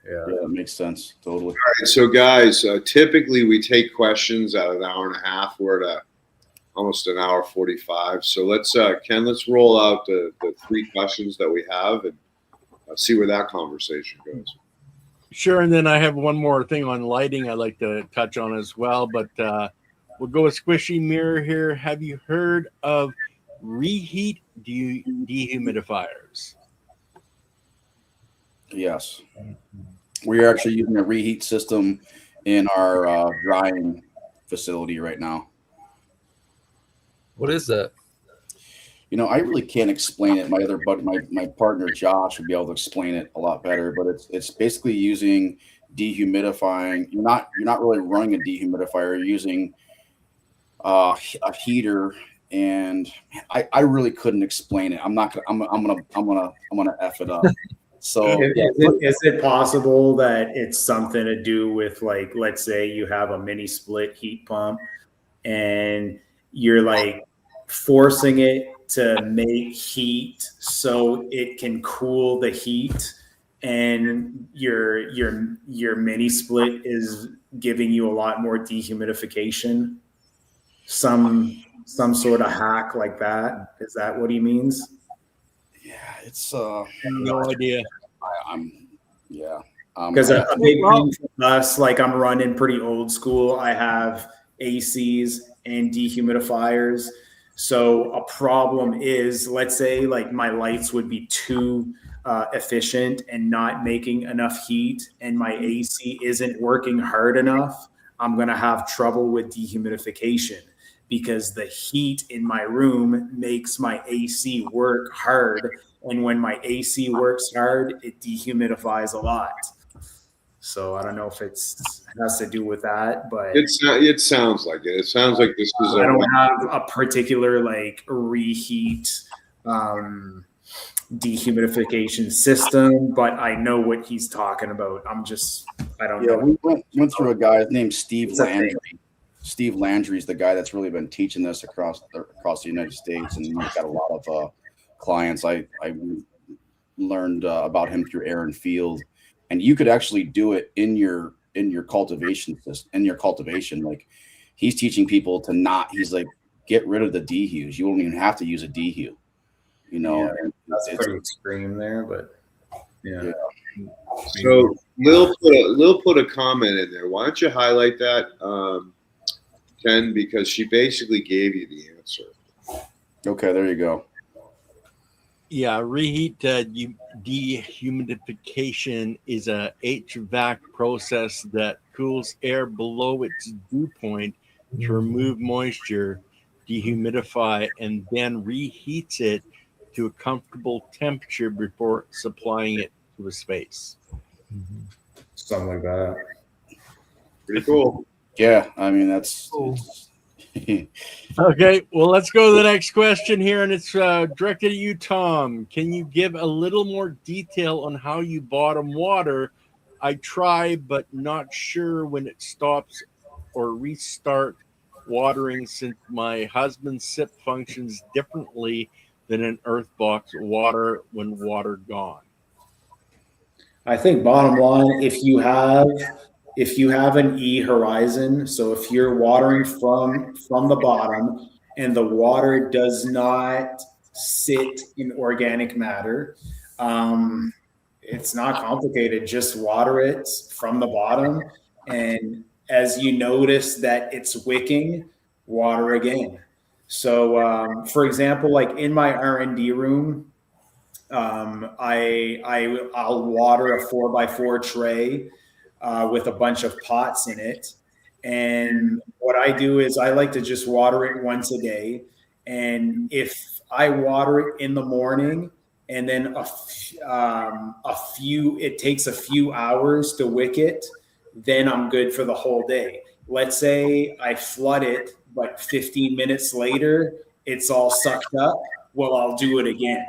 that makes sense. Totally. All right, so guys, typically we take questions at an hour and a half. We're at almost an hour 45. So let's roll out the 3 questions that we have and see where that conversation goes. Sure, and then I have one more thing on lighting I'd like to touch on as well, but we'll go with Squishy Mirror here. Have you heard of reheat dehumidifiers? Yes. We are actually using a reheat system in our drying facility right now. What is that? I really can't explain it. My partner Josh would be able to explain it a lot better. But it's basically using dehumidifying. You're not really running a dehumidifier. You're using a heater, and I really couldn't explain it. I'm gonna F it up. So is it possible that it's something to do with, like, let's say you have a mini split heat pump and you're like forcing it to make heat so it can cool the heat, and your mini split is giving you a lot more dehumidification? Some sort of hack like that. Is that what he means? Yeah, it's no idea. Because a big thing for us, like, I'm running pretty old school. I have ACs and dehumidifiers. So a problem is, let's say, like, my lights would be too efficient and not making enough heat, and my AC isn't working hard enough. I'm going to have trouble with dehumidification, because the heat in my room makes my AC work hard. And when my AC works hard, it dehumidifies a lot. So I don't know if it has to do with that, but it sounds like it. It sounds like this is. I don't have a particular, like, reheat dehumidification system, but I know what he's talking about. I don't Yeah, know. we went through a guy named Steve It's a thing. Landry. Steve Landry is the guy that's really been teaching this across the United States, and he's got a lot of clients. I learned about him through Aaron Field, and you could actually do it in your cultivation system, in your cultivation. Like he's teaching people to not. He's like, get rid of the dehues. You won't even have to use a dehu. You know, Yeah, and that's pretty extreme there, but yeah. So Lil put a comment in there. Why don't you highlight that, Ken? Because she basically gave you the answer. Okay, there you go. Yeah, reheat dehumidification is a HVAC process that cools air below its dew point to remove moisture, dehumidify, and then reheats it to a comfortable temperature before supplying it to a space. Something like that. Pretty cool. Yeah, I mean that's. Cool. Okay, well, let's go to the next question here, and it's directed at you, Tom. Can you give a little more detail on how you bottom water? I try, but not sure when it stops or restart watering, since my husband's sip functions differently than an earth box water when water gone. I think bottom line, if you have an E horizon, so if you're watering from the bottom and the water does not sit in organic matter, it's not complicated. Just water it from the bottom, and as you notice that it's wicking, water again. So, for example, like in my R&D room, I'll water a 4x4 tray with a bunch of pots in it. And what I do is I like to just water it once a day. And if I water it in the morning and then it takes a few hours to wick it, then I'm good for the whole day. Let's say I flood it, but 15 minutes later, it's all sucked up. Well, I'll do it again.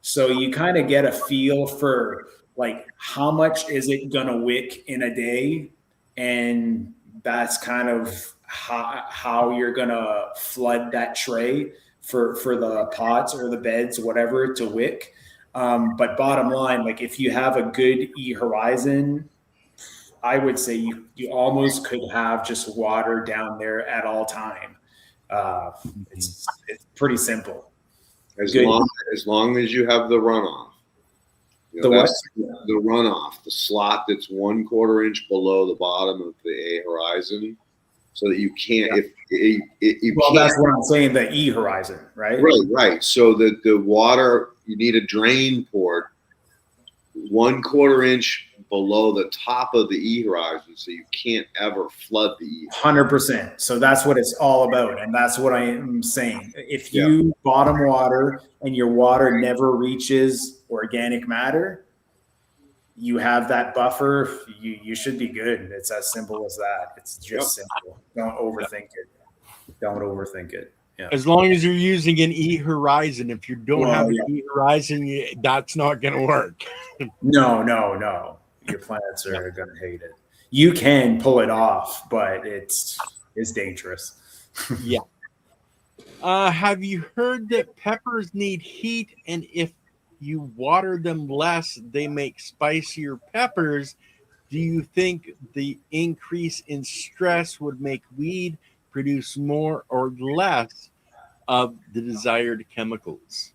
So you kind of get a feel for like how much is it gonna wick in a day, and that's kind of how you're gonna flood that tray for the pots or the beds, whatever, to wick. But bottom line, like if you have a good E horizon, I would say you almost could have just water down there at all time. It's pretty simple. As long as you have the runoff. You know, that's the runoff, the slot that's 1/4 inch below the bottom of the A horizon, so that you can't. Yeah. That's what I'm saying. The E horizon, right? Right. So that the water, you need a drain port 1/4 inch below the top of the E horizon, so you can't ever flood the E. 100%. So that's what it's all about, and that's what I am saying. If you bottom water and your water never reaches organic matter, you have that buffer. You should be good. It's as simple as that. It's just simple. Don't overthink it. Don't overthink it. Yeah. As long as you're using an E horizon. If you don't have an E horizon, that's not going to work. No. Your plants are going to hate it. You can pull it off, but it's dangerous. Yeah. Have you heard that peppers need heat, and if you water them less, they make spicier peppers? Do you think the increase in stress would make weed produce more or less of the desired chemicals?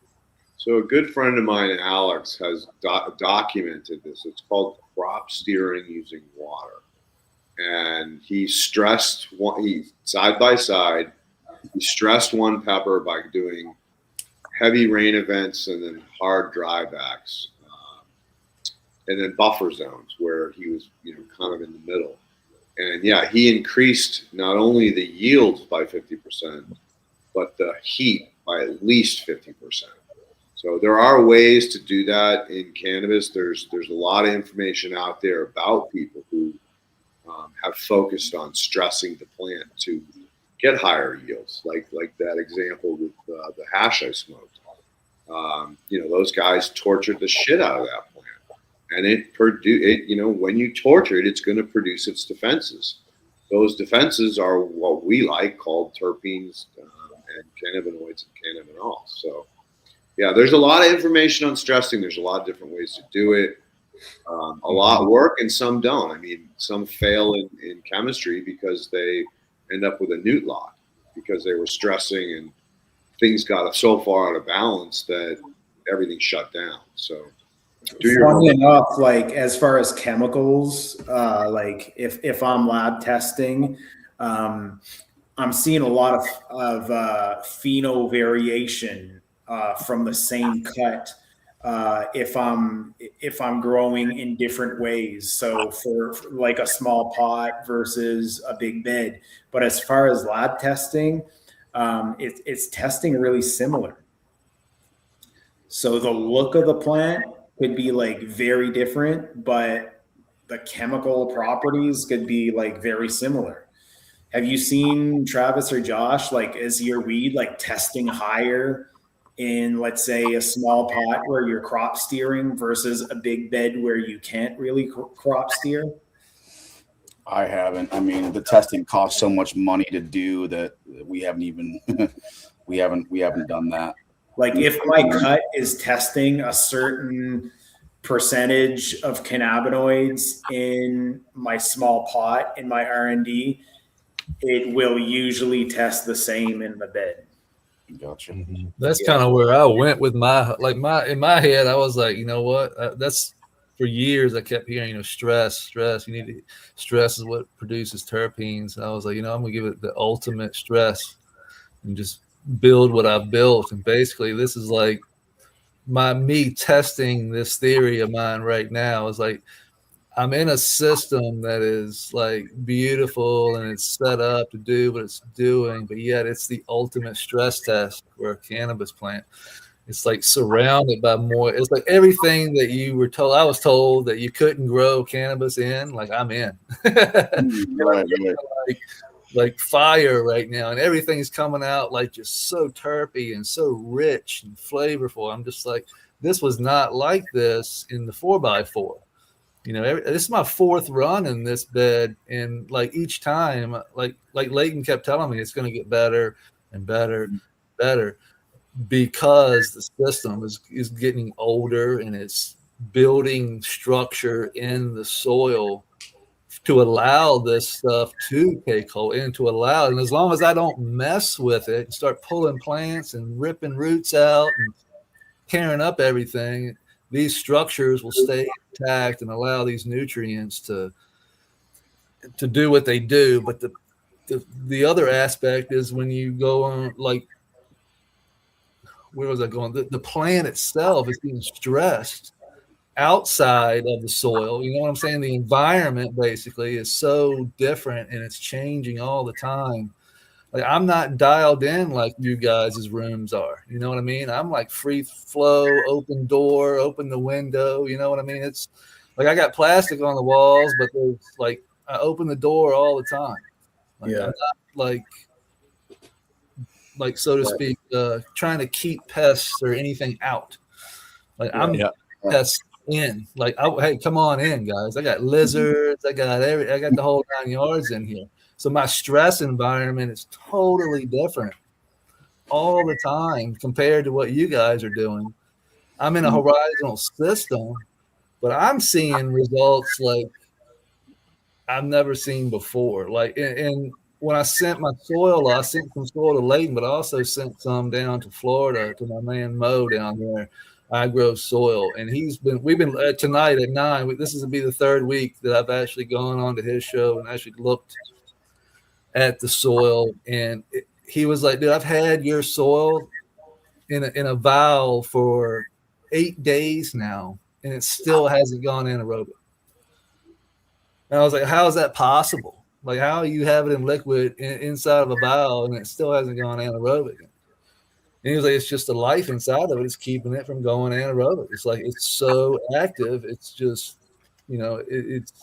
So a good friend of mine, Alex, has documented this. It's called crop steering using water. And he stressed side by side, he stressed one pepper by doing heavy rain events and then hard drybacks, and then buffer zones where he was, kind of in the middle. And he increased not only the yields by 50%, but the heat by at least 50%. So there are ways to do that in cannabis. There's a lot of information out there about people who have focused on stressing the plant to get higher yields, like that example with the hash I smoked. Those guys tortured the shit out of that plant, and when you torture it, it's going to produce its defenses. Those defenses are what we like, called terpenes and cannabinoids and cannabinols. So, yeah, there's a lot of information on stressing. There's a lot of different ways to do it. A lot work and some don't. I mean, some fail in chemistry because they end up with a newt lock because they were stressing and things got so far out of balance that everything shut down. So, funny enough, like as far as chemicals, like if I'm lab testing, I'm seeing a lot of pheno variation from the same cut. If I'm growing in different ways, so for like a small pot versus a big bed. But as far as lab testing, it's testing really similar. So the look of the plant could be like very different, but the chemical properties could be like very similar. Have you seen, Travis or Josh, like is your weed like testing higher in, let's say, a small pot where you're crop steering versus a big bed where you can't really crop steer? I haven't. I mean, the testing costs so much money to do that we haven't even we haven't done that. Like if my cut is testing a certain percentage of cannabinoids in my small pot in my R&D, it will usually test the same in the bed. Gotcha. Mm-hmm. That's kind of where I went with in my head. I was like, you know what? That's for years I kept hearing, stress. You need to, stress is what produces terpenes. And I was like, I'm gonna give it the ultimate stress and just build what I've built. And basically, this is like me testing this theory of mine right now. Is like I'm in a system that is like beautiful and it's set up to do what it's doing, but yet it's the ultimate stress test for a cannabis plant. It's like surrounded by it's like everything that you were told. I was told that you couldn't grow cannabis in, like I'm in. Right. Like fire right now, and everything's coming out like just so terpy and so rich and flavorful. I'm just like, this was not like this in the 4x4. This is my fourth run in this bed, and like each time, like Leighton kept telling me, it's going to get better and better, better, because the system is getting older and it's building structure in the soil to allow this stuff to take hold and to allow it. And as long as I don't mess with it and start pulling plants and ripping roots out and tearing up everything, these structures will stay intact and allow these nutrients to do what they do. But the other aspect is when you go on, like, where was I going? The plant itself is being stressed outside of the soil. You know what I'm saying? The environment basically is so different and it's changing all the time. Like I'm not dialed in like you guys' rooms are. You know what I mean? I'm like free flow, open door, open the window. You know what I mean? It's like I got plastic on the walls, but there's like I open the door all the time. Like, yeah. I'm not like so to speak, trying to keep pests or anything out. Like I'm pests in. Like, hey, come on in, guys. I got lizards. I got the whole 9 yards in here. So my stress environment is totally different all the time compared to what you guys are doing. I'm in a horizontal system, but I'm seeing results like I've never seen before. Like, and when I sent my soil, I sent some soil to Leighton, but I also sent some down to Florida to my man Mo down there. I grow soil, and we've been tonight at 9. This will be the third week that I've actually gone on to his show and actually looked at the soil. And he was like, dude, I've had your soil in a vial for 8 days now, and it still hasn't gone anaerobic. And I was like, how is that possible? Like, how you have it in liquid inside of a vial and it still hasn't gone anaerobic? And he was like, it's just the life inside of it. It's keeping it from going anaerobic. It's like, it's so active. It's just, it's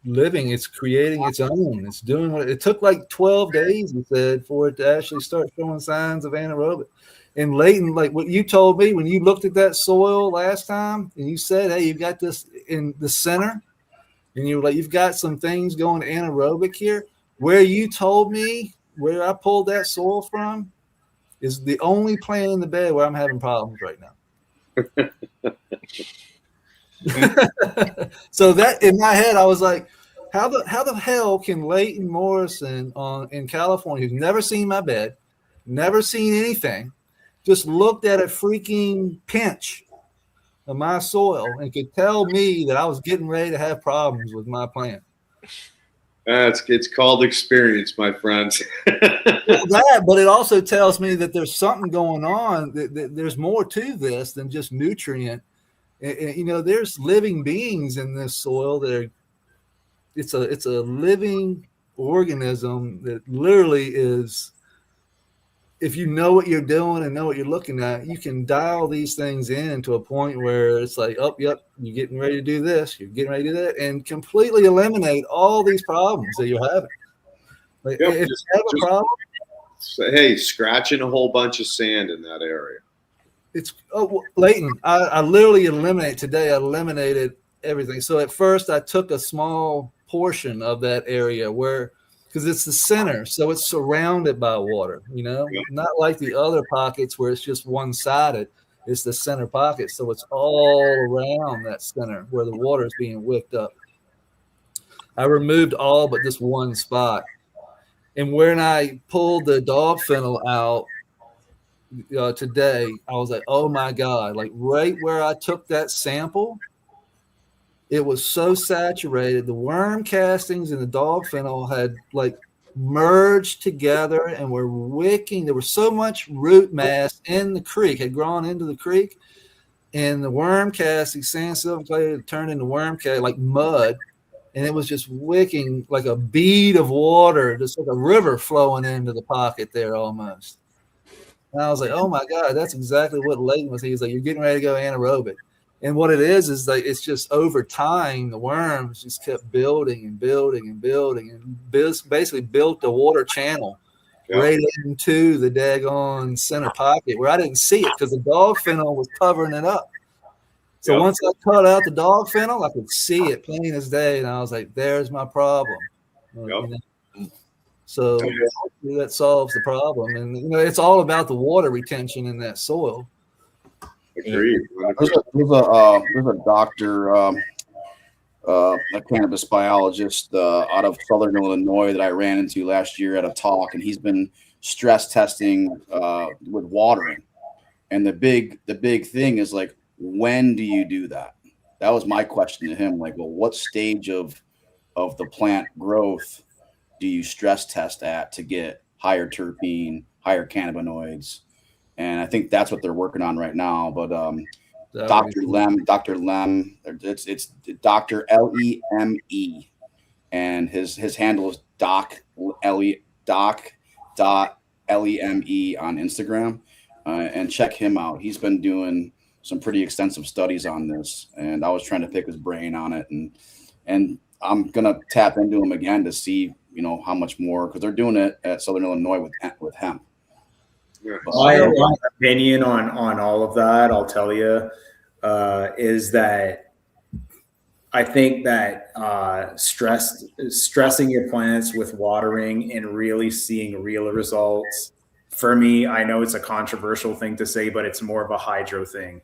living. It's creating its own. It's doing what it took like 12 days, he said, for it to actually start showing signs of anaerobic. And Leighton, like what you told me when you looked at that soil last time and you said, hey, you got this in the center, and you were like, you've got some things going anaerobic here. Where you told me where I pulled that soil from is the only plant in the bed where I'm having problems right now. So that in my head, I was like, how the hell can Leighton Morrison in California, who's never seen my bed, never seen anything, just looked at a freaking pinch of my soil and could tell me that I was getting ready to have problems with my plant? It's called experience, my friends. But it also tells me that there's something going on. That there's more to this than just nutrient. You know, there's living beings in this soil that are. It's a living organism that literally is. If you know what you're doing and know what you're looking at, you can dial these things in to a point where it's like, oh, yep, you're getting ready to do this, you're getting ready to do that, and completely eliminate all these problems that you're having. Like, Yep, if you have a problem, hey, scratching a whole bunch of sand in that area. Leighton, I literally eliminated everything. So at first I took a small portion of that area because it's the center, so it's surrounded by water, you know, not like the other pockets where it's just one-sided. It's the center pocket, so it's all around that center where the water is being whipped up. I removed all but this one spot. And when I pulled the dog fennel out today, I was like, oh my God, like right where I took that sample, it was so saturated. The worm castings and the dog fennel had like merged together and were wicking. There was so much root mass in the creek, had grown into the creek, and the worm castings, sand, silver clay, had turned into worm cast like mud, and it was just wicking like a bead of water, just like a river flowing into the pocket there almost. And I was like, oh my God, that's exactly what Leighton was. He was like, you're getting ready to go anaerobic. And what it is like it's just over time, the worms just kept building and building and building and basically built a water channel right into the daggone center pocket where I didn't see it because the dog fennel was covering it up. So once I cut out the dog fennel, I could see it plain as day, and I was like, "There's my problem." You know? So that solves the problem, and you know it's all about the water retention in that soil. Agreed. There's a doctor, a cannabis biologist out of Southern Illinois that I ran into last year at a talk, and he's been stress testing with watering. And the big thing is like, when do you do that? That was my question to him. Like, well, what stage of the plant growth do you stress test at to get higher terpene, higher cannabinoids? And I think that's what they're working on right now. But Dr. Lem, it's Dr. Leme, and his handle is doc.leme on Instagram, and check him out. He's been doing some pretty extensive studies on this, and I was trying to pick his brain on it, and I'm gonna tap into him again to see how much more, because they're doing it at Southern Illinois with hemp. My opinion on all of that, I'll tell you, is that I think that stressing your plants with watering and really seeing real results. For me, I know it's a controversial thing to say, but it's more of a hydro thing.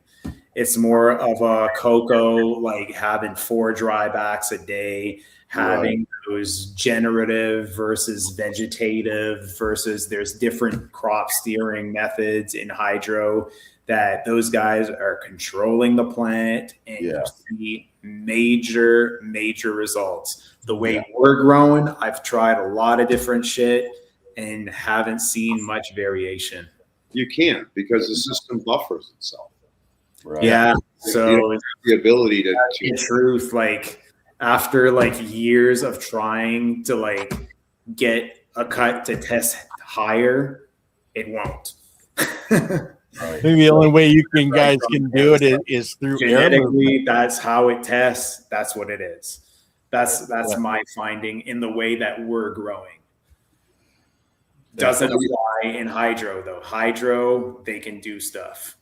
It's more of a cocoa, like having 4 dry backs a day, having those generative versus vegetative versus there's different crop steering methods in hydro that those guys are controlling the plant, and you see major results. The way we're growing, I've tried a lot of different shit and haven't seen much variation. You can't, because the system buffers itself. Right. Yeah. So the ability to truth, like after like years of trying to like get a cut to test higher, it won't. Maybe the only way you guys can do it is through genetically. That's how it tests. That's what it is. That's my finding in the way that we're growing. Doesn't apply in hydro though. Hydro, they can do stuff.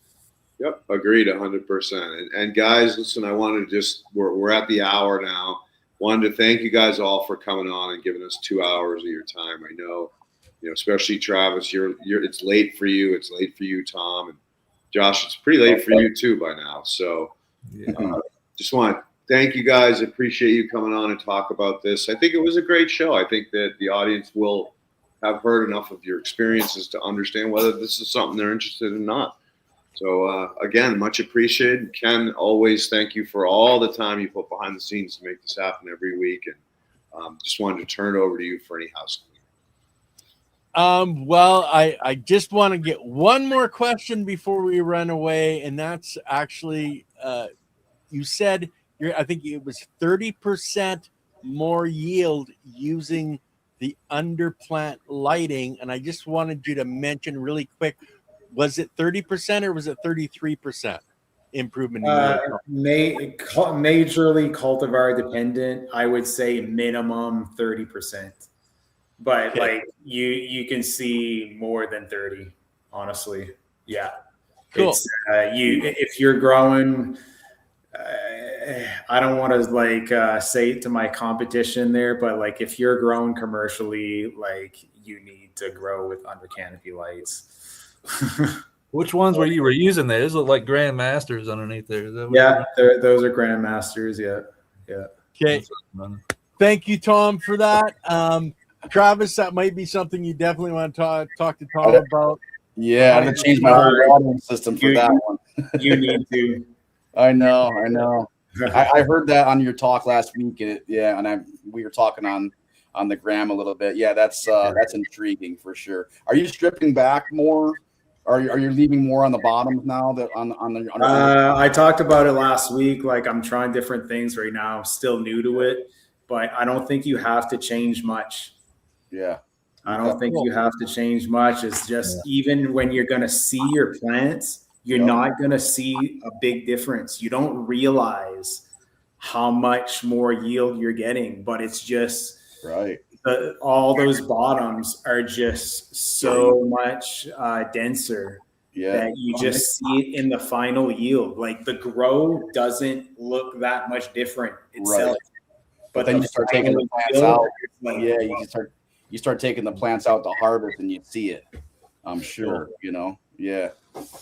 Yep, agreed 100%. And guys, listen, I wanted to just we're at the hour now. Wanted to thank you guys all for coming on and giving us 2 hours of your time. I know, especially Travis, you're it's late for you. It's late for you, Tom, and Josh. It's pretty late for you too by now. So, just want to thank you guys. Appreciate you coming on and talk about this. I think it was a great show. I think that the audience will have heard enough of your experiences to understand whether this is something they're interested in or not. So, again, much appreciated. Ken, always thank you for all the time you put behind the scenes to make this happen every week. And just wanted to turn it over to you for any housekeeping. Well, I just want to get one more question before we run away. And that's actually, you said I think it was 30% more yield using the underplant lighting. And I just wanted you to mention really quick, was it 30% or was it 33% improvement? Majorly cultivar dependent. I would say minimum 30%, but like you can see more than 30. Honestly, yeah. Cool. It's, if you're growing, I don't want to say it to my competition there, but like if you're growing commercially, like you need to grow with under canopy lights. Which ones were you using there? Those look like Grandmasters underneath there. Yeah, those are Grandmasters. Yeah. Okay. Thank you, Tom, for that. Travis, that might be something you definitely want to talk to Tom about. Yeah, I'm gonna change my whole watering system for that one. You need to. I know. I heard that on your talk last week. And we were talking on the gram a little bit. Yeah, that's intriguing for sure. Are you stripping back more? Are you leaving more on the bottoms now? That on the I talked about it last week. Like I'm trying different things right now. I'm still new to it, but I don't think you have to change much. Yeah. I don't think you have to change much. It's just even when you're going to see your plants, you're not going to see a big difference. You don't realize how much more yield you're getting, but it's just right. All those bottoms are just so much denser that you just see it in the final yield. Like the grow doesn't look that much different itself. Right. But then you start taking the plants out. You start taking the plants out to harvest and you see it. I'm sure, Yeah.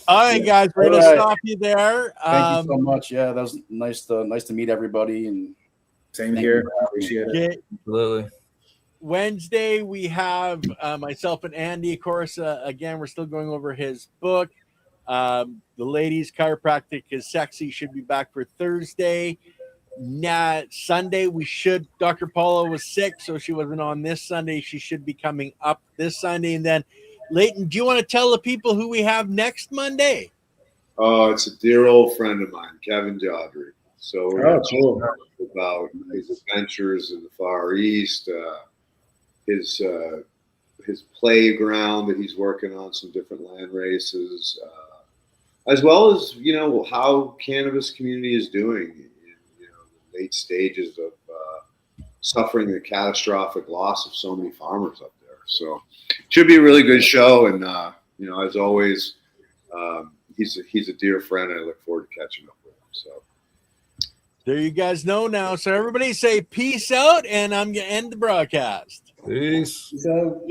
All right, guys, we're gonna stop you there. Thank you so much. Yeah, that was nice to meet everybody. And same here. Appreciate it. Absolutely. Wednesday we have myself and Andy. Of course, again, we're still going over his book. The Ladies Chiropractic is Sexy should be back for Thursday. Sunday Dr. Paula was sick, so she wasn't on this Sunday. She should be coming up this Sunday. And then Leighton, do you want to tell the people who we have next Monday? Oh, it's a dear old friend of mine, Kevin Jodry. So we're going to talk about his adventures in the Far East, his playground that he's working on, some different land races, as well as how cannabis community is doing in the late stages of suffering the catastrophic loss of so many farmers up there. So should be a really good show, and as always, he's a dear friend. And I look forward to catching up with him. So there you guys know now. So everybody say peace out, and I'm gonna end the broadcast. Peace. So